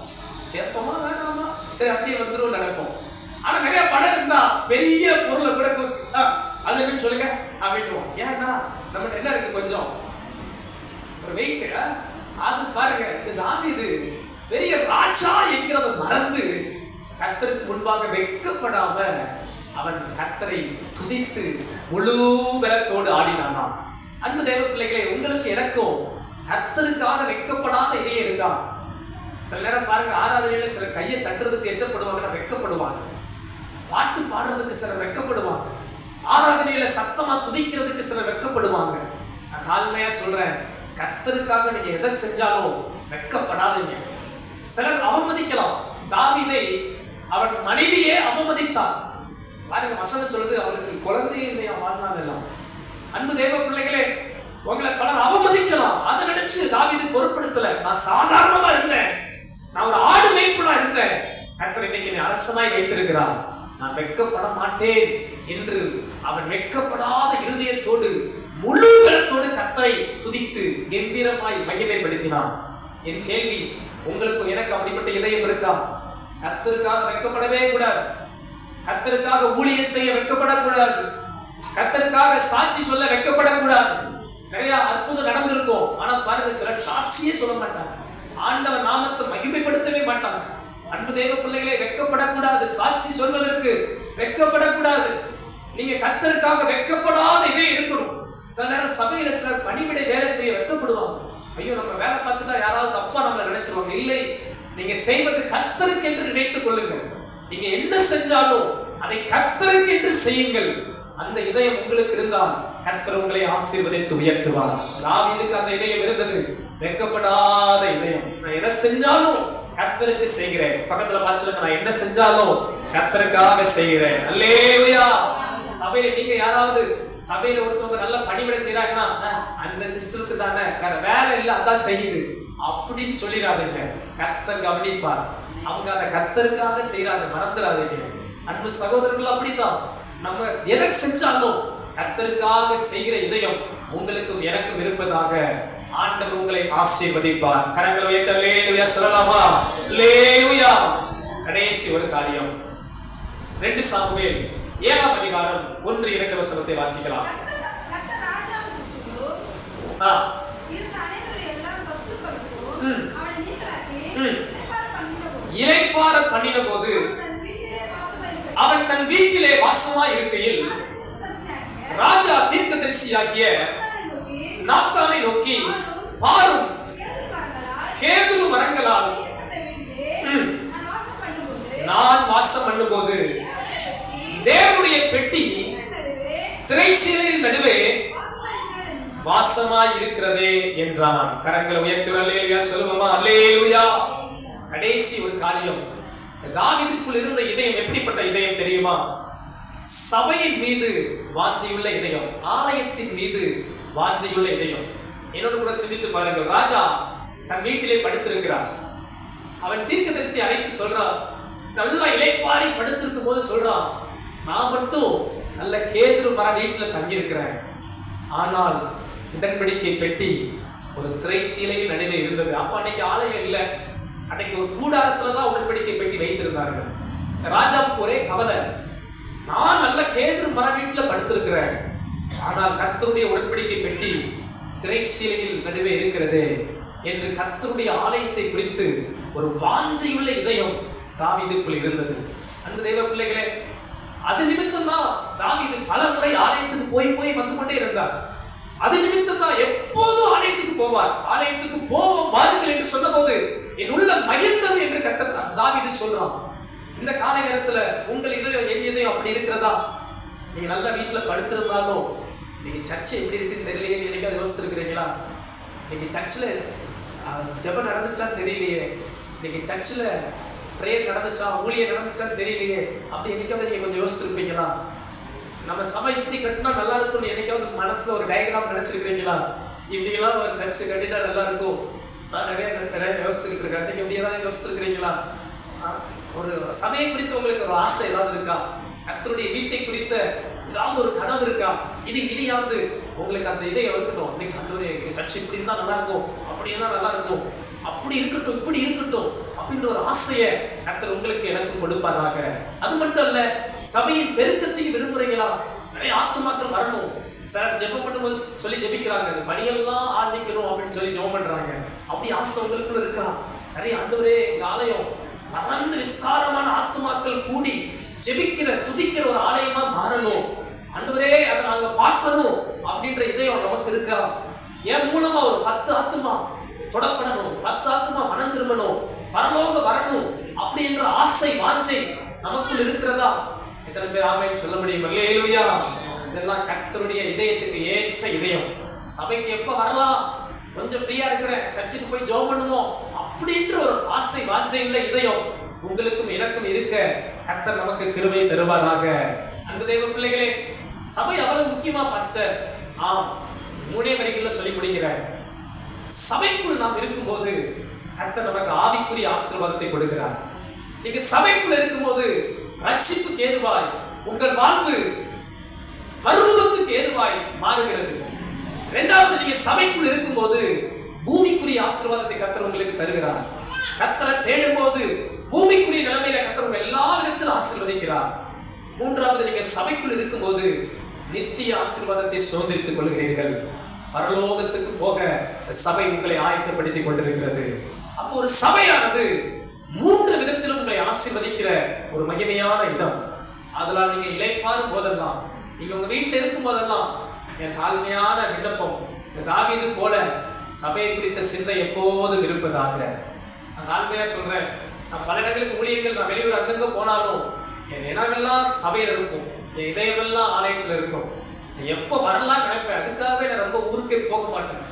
கேட்போமா வேண்டாமா, சரி அப்படியே வந்துரும் நினைப்போம். ஆனா நிறைய பணம் இருந்தா பெரிய பொருளை கூட அது என்னன்னு சொல்லுங்க அப்படின்ட்டுவோம். ஏன்னா நம்ம என்ன இருக்கு, கொஞ்சம் ஒரு வெயிட். அது பாருங்க, இந்த தாவீது பெரிய ராஜா என்கிறத மறந்து கர்த்தருக்கு முன்பாக வெட்கப்படாம அவன் கர்த்தரை துதித்து முழு பலத்தோடு ஆடினானாம். அன்பு தேவ பிள்ளைகளே, உங்களுக்கு எனக்கும் கர்த்தருக்காக வெட்கப்படாத இதயம் இருக்கா? சில நேரம் பாருங்க, ஆராதனையில சில கையை தட்டுறதுக்கு எட்டப்படுவாங்கன்னா வெட்கப்படுவாங்க, பாட்டு பாடுறதுக்கு சிலர் வெட்கப்படுவாங்க, ஆராதனையில சத்தமா துதிக்கிறதுக்கு சிலர் வெட்கப்படுவாங்க. நான் தாழ்மையா சொல்றேன், கர்த்தருக்காக நீங்க எதை செஞ்சாலும் வெட்கப்படாதீங்க. சிலர் அவமதிக்கலாம். தாவீதை அவன் மனைவியே அவமதித்தான். பாருங்க, வசனம் சொல்லுது அவளுக்கு குழந்தையே இல்லையா வாழ்நாள் எல்லாம். அன்பு தேவ பிள்ளைகளே, உங்களை பலர் அவமதிக்கலாம், அதை நினைச்சு தாவீது பொருட்படுத்தல. நான் சாதாரணமா இருந்தேன், நான் ஒரு ஆடு மேய்ப்பனா இருந்தேன், கர்த்தர் இன்னைக்கு என்னை அரசனாய் வைத்திருக்கிறார், நான் வெட்கப்பட மாட்டேன் என்று அவன் வெட்கப்படாத இருதயத்தோடு முழு பலத்தோடு கர்த்தரை துதித்து கம்பீரமாய் மகிமைப்படுத்தினான். என் கேள்வி, உங்களுக்கு எனக்கு அப்படிப்பட்ட இதயம் இருக்கா? கர்த்தருக்காக வெட்கப்படவே கூடாது, கர்த்தருக்காக ஊழியம் செய்ய வெட்கப்படக்கூடாது, கர்த்தருக்காக சாட்சி சொல்ல வெட்கப்படக்கூடாது. நிறைய அற்புதம் நடந்திருக்கும், ஆனா பாருங்க, சிலர் சாட்சியே சொல்ல மாட்டாங்க, ஆண்டவர் நாமத்தை மகிமைப்படுத்தவே மாட்டாங்க. அன்பு தேவ பிள்ளைகளே, வெட்கப்படக்கூடாது, சாட்சி சொல்வதற்கு வெட்கப்படக்கூடாது. நீங்க கர்த்தருக்காக வெட்கப்படாத இதே இருக்கணும். சில நேரம் சபையில சிலர் பணிவிடை வேலை செய்ய வெட்கப்படுவாங்க. ஐயோ, நம்ம வேலை பார்த்துட்டா யாராவது தப்பா நம்மளை நினைச்சிருவாங்க. இல்லை, நீங்க செய்வது கர்த்தருக்கு என்று நினைத்துக் கொள்ளுங்கள். நீங்க என்ன செஞ்சாலும் அதை கர்த்தருக்கு என்று செய்யுங்கள். அந்த இதயம் உங்களுக்கு இருந்தால் கர்த்தர் உங்களை ஆசீர்வதித்து உயர்த்துவார். தாவீதுக்கு அந்த இதயம் இருந்தது, வெட்கப்படாத இதயம். நான் எதை செஞ்சாலும் கர்த்தருக்கு செய்கிறேன். பக்கத்துல பார்த்து சொல்லுங்க, நான் என்ன செஞ்சாலும் கர்த்தருக்காக செய்கிறேன். அல்லேலூயா. சபையில நீங்க யாராவது சபையில ஒருத்தவங்க நல்ல பணிவிடை செய்யறாங்கன்னா, அந்த சிஸ்டருக்கு தானே, வேற வேலை இல்லை, அதான் செய்யுது அப்படின்னு சொல்லிடாதீங்க. கர்த்தர் கவனிப்பார். அவங்க அந்த கர்த்தருக்காக செய்யறாங்க, மறந்துடாதீங்க. அன்பு சகோதரர்கள், அப்படித்தான் நம்ம எதை செஞ்சாலும் கர்த்தருக்காக செய்கிற இதயம் உங்களுக்கும் எனக்கும் இருப்பதாக ஆண்டவர் உங்களை ஆசீர்வதிப்பார். கரங்களை உயர்த்தி அல்லேலூயா சொல்லலாமா? அல்லேலூயா. கடைசி ஒரு காரியம், 2 சாமுவேல் 7ஆம் அதிகாரம் 1-2 வசனத்தை வாசிக்கலாம். இளைப்பாற பண்ணின போது அவன் தன் வீட்டிலே வாசமா இருக்கையில் ராஜா தீர்க்கதரிசியாகிய நாத்தானை நோக்கி, பாரும், கேதுரு மரங்களால் பெட்டி திரைச்சீலையின் நடுவே வாசமாய் இருக்கிறதே என்றான். கரங்களை உயர்த்தி அல்லேலூயா சொல்லுவோமா? அல்லேலூயா. கடைசி ஒரு காரியம், தாவீதுக்குள் இருந்த இதயம் எப்படிப்பட்ட இதயம் தெரியுமா? சபையின் மீது வாஞ்சையுள்ள இதயம், ஆலயத்தின் மீது வாஞ்சையுள்ள இதயம். என்னோடு கூட சிந்தித்து பாருங்கள். ராஜா தன் வீட்டிலே படுத்திருக்கிறார். அவன் தீர்க்கதரிசி அழைத்து சொல்றான், நல்லா இளைப்பாரி படுத்திருக்கும் போது சொல்றான், நான் மட்டும் நல்ல கேதுரு மர வீட்டுல தங்கி இருக்கிறேன். ஆனால் உடன்படிக்கை பெட்டி ஒரு திரைச்சீலையில் நடுவே இருந்தது. அப்ப அன்னைக்கு ஆலயம் இல்லை, அன்னைக்கு ஒரு கூடாரத்துலதான் உடன்படிக்கை பெட்டி வைத்திருந்தார்கள். ராஜாவுக்கு ஒரே கவலை, நான் நல்ல கேதுரு மர வீட்டுல படுத்திருக்கிறேன், ஆனால் கர்த்தருடைய உடன்படிக்கை பெட்டி திரைச்சீலையில் நடுவே இருக்கிறது என்று கர்த்தருடைய ஆலயத்தை குறித்து ஒரு வாஞ்சையுள்ள இதயம் தாவீதுக்குள் இருந்தது. அன்பு தேவ பிள்ளைகளே, அது நிமித்தம் தான் தாவீது பல முறை ஆலயத்துக்கு போய் வந்து கொண்டே இருந்தார். அது நிமித்தம் தான் எப்போதும் ஆலயத்துக்கு போவார். ஆலயத்துக்கு போவோம் வாருங்கள் என்று சொன்ன போது என் உள்ள மகிழ்ந்தது என்று கர்த்தர் தாவீது சொல்றான். இந்த கால நேரத்துல உங்கள் இதயம் என் இதயம் அப்படி இருக்கிறதா? நீங்க நல்ல வீட்டுல படுத்திருந்தாலும் நீங்க சர்ச்சை எப்படி இருக்குன்னு தெரியலையே, என்னைக்காவது யோசிச்சிருக்கிறீங்களா? நீங்க சர்ச்சில் ஜெபம் நடந்துச்சான்னு தெரியலையே, நீங்க சர்ச்சில் பிரேயர் நடந்துச்சா, ஊழியர் நடந்துச்சான்னு தெரியலையே, அப்படி என்னைக்காவது நீங்க கொஞ்சம் யோசிச்சிருப்பீங்களா? நம்ம சபை இப்படி கட்டினா நல்லா இருக்கும்னு என்னைக்காவது மனசுல ஒரு டயக்ராம் நினைச்சிருக்கிறீங்களா? இப்படிலாம் ஒரு சர்ச்சை கட்டினா நல்லா இருக்கும், நான் நிறைய யோசிச்சுக்கிட்டு இருக்கேன். நீங்க இப்படி ஏதாவது யோசிச்சிருக்கிறீங்களா? ஒரு சபையை குறித்து உங்களுக்கு ஒரு ஆசை ஏதாவது இருக்கா? கர்த்தருடைய வீட்டை குறித்த ஏதாவது ஒரு கனவு இருக்கா? இனியாவது உங்களுக்கு அந்த இதை இருக்கட்டும், இன்னைக்கு அந்த சர்ச்சை இப்படி இருந்தா நல்லா இருக்கும், அப்படி இருந்தா நல்லா இருக்கும், அப்படி இருக்கட்டும், இப்படி இருக்கட்டும் அப்படின்ற ஒரு ஆசையை கர்த்தர் உங்களுக்கு எனக்கும் கொடுப்பாராக. அது மட்டும் அல்ல, சபையின் பெருக்கத்துக்கு விரும்புறீங்களா? நிறைய ஆத்துமாக்கள் வரணும். சார் ஜெபம் பண்ணும்போது சொல்லி ஜெபிக்கிறாங்க, பணியெல்லாம் ஆரம்பிக்கணும் அப்படின்னு சொல்லி ஜெபம் பண்றாங்க. அப்படி ஆசை உங்களுக்குள்ள இருக்கா? நிறைய ஆண்டவரே இந்த ஆலயம் பறந்து விஸ்தாரமான ஆத்துமாக்கள் கூடி ஜெபிக்கிற துதிக்கிற ஒரு ஆலயமா மாறணும், ஆண்டவரே அதை நாங்க பார்க்கணும் அப்படின்ற இதயம் நமக்கு இருக்கா? என் மூலமா ஒரு 10 ஆத்துமா தொடப்படணும், 10 ஆத்துமா மனம் திரும்பணும், பரலோக வரணும் அப்படின்ற ஆசை வாஞ்சை நமக்குள் இருக்கிறதா? எத்தனை பேர் ஆமென் சொல்ல முடியும்? அல்லேலூயா. இதெல்லாம் கர்த்தருடைய இதயத்துக்கு ஏற்ற இதயம். சபைக்கு எப்ப வரலாம், கொஞ்சம் ஃப்ரீயா இருக்கிறேன், சர்ச்சுக்கு போய் ஜெபம் பண்ணுவோம் அப்படின்ற ஒரு ஆசை வாஞ்சை உள்ள இதயம் உங்களுக்கும் எனக்கும் இருக்க கர்த்தர் நமக்கு கிருபை தருவாராக. அன்பு தேவ பிள்ளைகளே, சபை அவ்வளவு முக்கியமா பாஸ்டர்? ஆம், 3 வரிகள்ல சொல்லி முடிக்கிறேன். சபைக்குள் நாம் இருக்கும்போது கர்த்தர் நமக்கு ஆவிக்குரிய ஆசீர்வாதத்தை கொடுக்கிறார். நீங்க சபைக்குள் இருக்கும்போது ரட்சிப்புக்கு ஏதுவாய் உங்கள் வாழ்வு மறுரூபத்துக்கு ஏதுவாய் மாறுகிறது. இரண்டாவது, நீங்க சபைக்குள் இருக்கும்போது பூமிக்குரிய ஆசீர்வாதத்தை கர்த்தர் உங்களுக்கு தருகிறார். கர்த்தரை தேடும் போது பூமிக்குரிய நிலைமையில கர்த்தர் எல்லா விதத்திலும் ஆசீர்வதிக்கிறார். மூன்றாவது, நீங்க சபைக்குள் இருக்கும்போது நித்திய ஆசீர்வாதத்தை சுதந்திரித்துக் கொள்கிறீர்கள். பரலோகத்துக்கு போக சபை உங்களை ஆயத்தப்படுத்திக் கொண்டிருக்கிறது. அப்போ ஒரு சபையானது 3 விதத்திலும் உங்களை ஆசீர்வதிக்கிற ஒரு மகிமையான இடம். அதெல்லாம் நீங்க இளைப்பாறும் போதெல்லாம், நீங்க உங்க வீட்டில் இருக்கும் போதெல்லாம் என் தாழ்மையான விண்ணப்பம் தாவீது போல சபையை குறித்த சிந்தை எப்போதும் இருப்பதாக. நான் தாழ்மையா சொல்றேன். நான் பல இடங்களுக்கு ஊழியர்கள், நான் வெளியூர் அங்கங்க போனாலும் என் இனங்கள்லாம் சபையில் இருக்கும், என் இதயமெல்லாம் ஆலயத்தில் இருக்கும். எப்போ வரலாம் நினைப்பேன். அதுக்காகவே நான் ரொம்ப ஊருக்கே போக மாட்டேன்.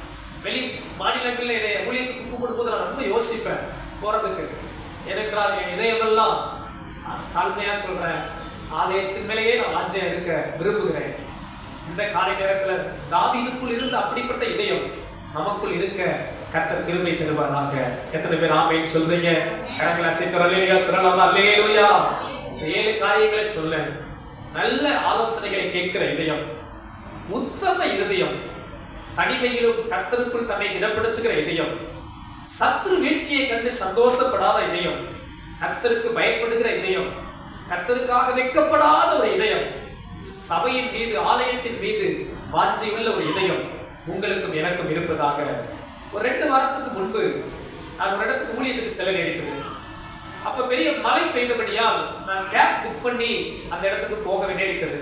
வெளி மாநிலங்களில் என்னை ஊழியத்துக்கு கூப்பிடும் போது நான் ரொம்ப யோசிப்பேன் போறதுக்கு. ஏனென்றால் என் இதயமெல்லாம், தாழ்மையா சொல்றேன், ஆலயத்தின் மேலேயே நான் வாஞ்சையா இருக்க விரும்புகிறேன். இந்த காலை நேரத்துல தாவீதுக்குள் இருந்த அப்படிப்பட்ட இதயம் நமக்குள் இருக்க கர்த்தர் கிருபை தருவாராக. எத்தனை பேர் ஆமென் சொல்றீங்க? கரங்களை அசைத்து அல்லேலூயா சொல்லலாமா? அல்லேலூயா. 7 காரியங்களை சொல்ல, நல்ல ஆலோசனைகளை கேட்கிற இதயம், உத்தம இதயம், தனிமையிலும் கர்த்தருக்குள் தன்னை திடப்படுத்துகிற இதயம், சத்ரு வீழ்ச்சியை கண்டு சந்தோஷப்படாத இதயம், கர்த்தருக்கு பயப்படுகிற இதயம், கர்த்தருக்காக வெட்கப்படாத ஒரு இதயம், சபையின் மீது ஆலயத்தின் மீது வாஞ்சையுள்ள ஒரு இதயம் உங்களுக்கும் எனக்கும் இருப்பதாக. ஒரு 2 வாரத்துக்கு முன்பு நான் ஒரு இடத்துக்கு ஊழியத்துக்கு செல்ல நேரிட்டது. அப்ப பெரிய மழை பெய்தபடியால் நான் கேப் புக் பண்ணி அந்த இடத்துக்கு போக நேரிட்டது.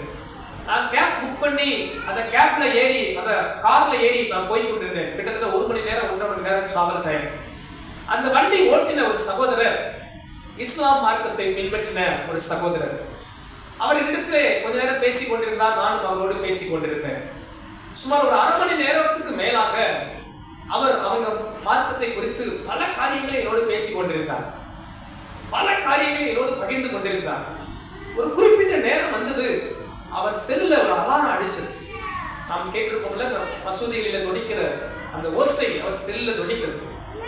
நான் கேப் புக் பண்ணி அந்த கேப்ல ஏறி, அந்த கார்ல ஏறி நான் போய் கொண்டிருந்தேன். கிட்டத்தட்ட 1 மணி நேரம் 1.5 மணி நேரம் டிராவல் டைம். அந்த வண்டி ஓட்டின ஒரு சகோதரர் இஸ்லாம் மார்க்கத்தை பின்பற்றின ஒரு சகோதரர். அவர் இடத்திலே கொஞ்ச நேரம் பேசிக் கொண்டிருந்தார். நானும் அவரோடு பேசிக் கொண்டிருந்தேன். சுமார் ஒரு 1/2 மணி நேரத்துக்கு மேலாக அவங்க மார்க்கத்தை குறித்து பல காரியங்களை என்னோடு பேசிக் கொண்டிருந்தார். பல காரியங்களை என்னோடு பகிர்ந்து கொண்டிருந்தார். ஒரு குறிப்பிட்ட நேரம் வந்தது, அவர் செல்லுல ஒரு அலாரம் அடிச்சது. நாம் கேட்டிருப்போம்ல, மசூதிகளில தொனிக்கிற அந்த ஓசை அவர் செல்லுல தொனித்தது.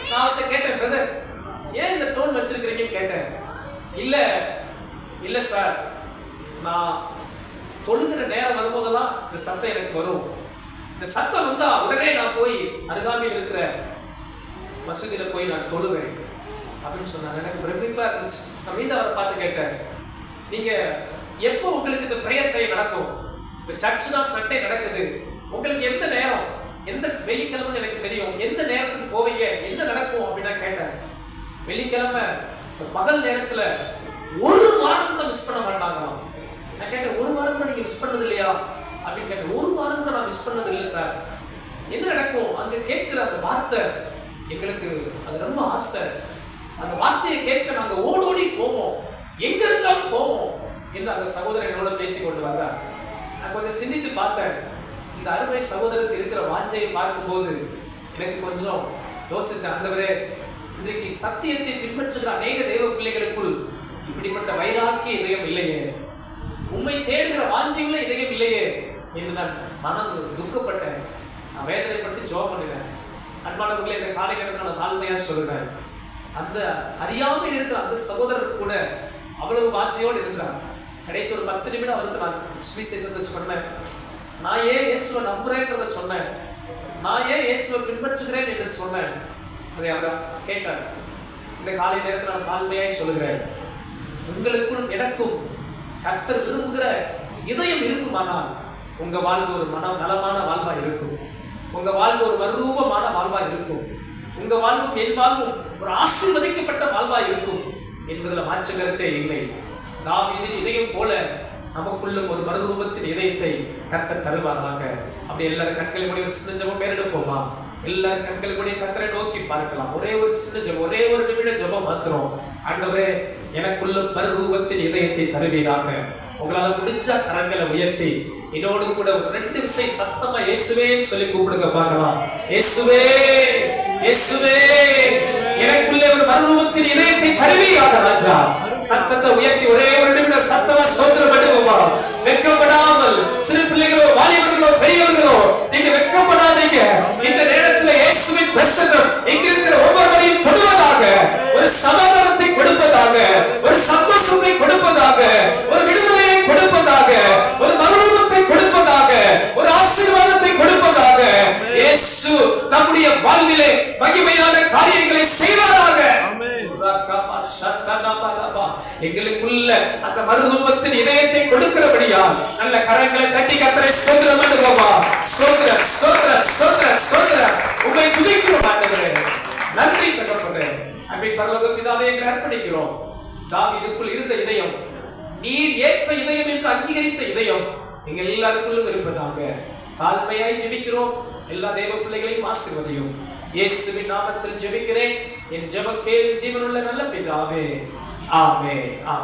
நான் அவர்கிட்ட கேட்டேன், பிரதர் ஏன் இந்த டோன் வச்சிருக்கிறீங்கன்னு கேட்டேன். இல்ல சார், நான் தொழுகிற நேரம் வரும்போதெல்லாம் இந்த சத்தம் எனக்கு வரும். இந்த சத்தம் வந்தா உடனே நான் போய் அருகாமையில் இருக்கிற மசூதியில போய் நான் தொழுவேன் அப்படின்னு சொன்னாங்க. எனக்கு பிரமிப்பா இருந்துச்சு. நான் மீண்டும் அவரை பார்த்து கேட்டேன், நீங்க எப்போ உங்களுக்கு இந்த பிரேயர் டைம் நடக்கும்? இந்த சர்ச்னா சண்டே நடக்குது, உங்களுக்கு எந்த நேரம், எந்த வெள்ளிக்கிழமைன்னு எனக்கு தெரியும், எந்த நேரத்துக்கு போவீங்க, என்ன நடக்கும் அப்படின்னு நான் கேட்டேன். வெள்ளிக்கிழமை பகல் நேரத்துல ஒரு வாரம் கூட மிஸ் பண்ண மாட்டாங்களாம். நான் கேட்டேன், ஒரு வாரம் கூட நீங்க மிஸ் பண்ணது இல்லையா அப்படின்னு கேட்டேன். ஒரு வாரம் கூட நான் மிஸ் பண்ணது இல்லை சார். என்ன நடக்கும்? அங்க கேட்கிற அந்த வார்த்தை எங்களுக்கு அது ரொம்ப ஆசை. அந்த வார்த்தையை கேட்க நாங்க ஓடோடி போவோம், எங்க இருந்தாலும் போவோம் என்று அந்த சகோதரன் என்னோட பேசிக் கொண்டு வந்தார். நான் கொஞ்சம் சிந்தித்து பார்த்தேன். இந்த அருமை சகோதரருக்கு இருக்கிற வாஞ்சையை பார்க்கும்போது எனக்கு கொஞ்சம் யோசித்தேன். ஆண்டவரே, இன்றைக்கு சத்தியத்தை பின்பற்றுகிற அநேக தேவ பிள்ளைகளுக்குள் இப்படிப்பட்ட வைராக்கிய இதயம் இல்லையே, உண்மை தேடுகிற வாஞ்சையுள்ள இதயம் இல்லையே என்று நான் மனம் துக்கப்பட்டேன். நான் வேதனைப்பட்டு ஜெபம் பண்ணினேன். அன்பானவர்களே, இந்த காலை நேரத்தில் நான் தாழ்மையா சொல்லுறேன், அந்த அறியாமல் இருக்கிற அந்த சகோதரர் கூட அவ்வளவு வாஞ்சையோடு இருந்தார். கடைசி ஒரு 10 நிமிடம் அவருக்கு நான் சுவிசேஷத்தை சொன்னேன். நான் ஏன் இயேசுவை நம்புறேன்றதை சொன்னேன், நான் ஏன் இயேசுவை பின்பற்றுகிறேன் என்று சொன்னேன். அதை அவர் கேட்டார். இந்த காலை நேரத்தில் நான் தாழ்மையாய் சொல்லுகிறேன், உங்களுக்கும் எனக்கும் கர்த்தர் விரும்புகிற இதயம் இருக்குமானால் உங்க வாழ்வு ஒரு நலமான வாழ்வா இருக்கும். உங்க வாழ்வு ஒரு மறுரூபமான வாழ்வா இருக்கும். உங்க வாழ்வும் என் வாழ்வும் ஒரு ஆசீர்வதிக்கப்பட்ட வாழ்வா இருக்கும் என்பதில் மாற்று கருத்தே இல்லை. தாவீதின் இதயம் போல நமக்குள்ளும் ஒரு மறுரூபத்தின் இதயத்தை கர்த்தர் தருவாராக. அப்படி எல்லாரும் கண்களை மூடி ஒரு சின்ன ஜெபம் மேலெடுப்போமா? எல்லாரும் கண்களை மூடி கர்த்தரை நோக்கி பார்க்கலாம். ஒரே ஒரு சின்ன ஜெபம், ஒரே ஒரு நிமிட ஜெபம் மாத்திரம். ஆண்டவரே, எனக்குள்ளும் மறுரூபத்தின் இதயத்தை தருவீராக. உங்களால முடிஞ்ச கரங்களை உயர்த்தி என்னோடு கூட ஒரு 2 விசை சத்தமா இயேசுவேன்னு சொல்லி கூப்பிடுங்க பார்க்கலாம். இயேசுவே, இயேசுவே, எனக்குள்ளே ஒரு மறுரூபத்தின் இதயத்தை தருவீராக ராஜா. சத்தத்தை உயர்த்தி ஒரே ஒரு நிமிடம் சத்தமா ஸ்தோத்திரம் பண்ணுவோமா? வெட்கப்படாமல், சிறு பிள்ளைகளோ வாலிபர்களோ பெரியவர்களோ நீங்க வெட்கப்படாதீங்க. இந்த நேரத்தில் இயேசுவின் பிரசன்னம் எங்கிருக்கிற ஒவ்வொருவரையும் தொடுவதாக, ஒரு சமாதானத்தை கொடுப்பதாக, ஒரு சந்தோஷத்தை கொடுப்பதாக, ஒரு விடுதலையை கொடுப்பதாக, ஒரு மறுரூபத்தை கொடுப்பதாக, ஒரு ஆசீர்வாதத்தை கொடுப்பதாக. இயேசு நம்முடைய வாழ்விலே மகிமையான காரியங்களை செய்வாராக. எங்களுக்குள்ள அந்த மறுரூபத்தின் இதயத்தை கொடுக்கிறபடியா நல்ல கரங்களை தட்டி கர்த்தரை ஸ்தோத்திரம் பண்ணுவோமா? ஸ்தோத்திரம், ஸ்தோத்திரம், ஸ்தோத்திரம், ஸ்தோத்திரம். உம்மை துதிக்கிறோம் ஆண்டவரே. நன்றி தகப்பனே. அன்பின் பரலோக பிதாவே, எங்களை அர்ப்பணிக்கிறோம். தாவீதுக்குள் இருந்த இதயம், நீர் ஏற்ற இதயம் என்று அங்கீகரித்த இதயம் எங்க எல்லாருக்குள்ளும் இருப்பதாக தாழ்மையாய் ஜெபிக்கிறோம். எல்லா தேவ பிள்ளைகளையும் ஆசீர்வதியும். இயேசுவின் நாமத்தில் ஜெபிக்கிறேன். என் ஜெபம் கேளு ஜீவனுள்ள நல்ல பிதாவே. ஆமென்.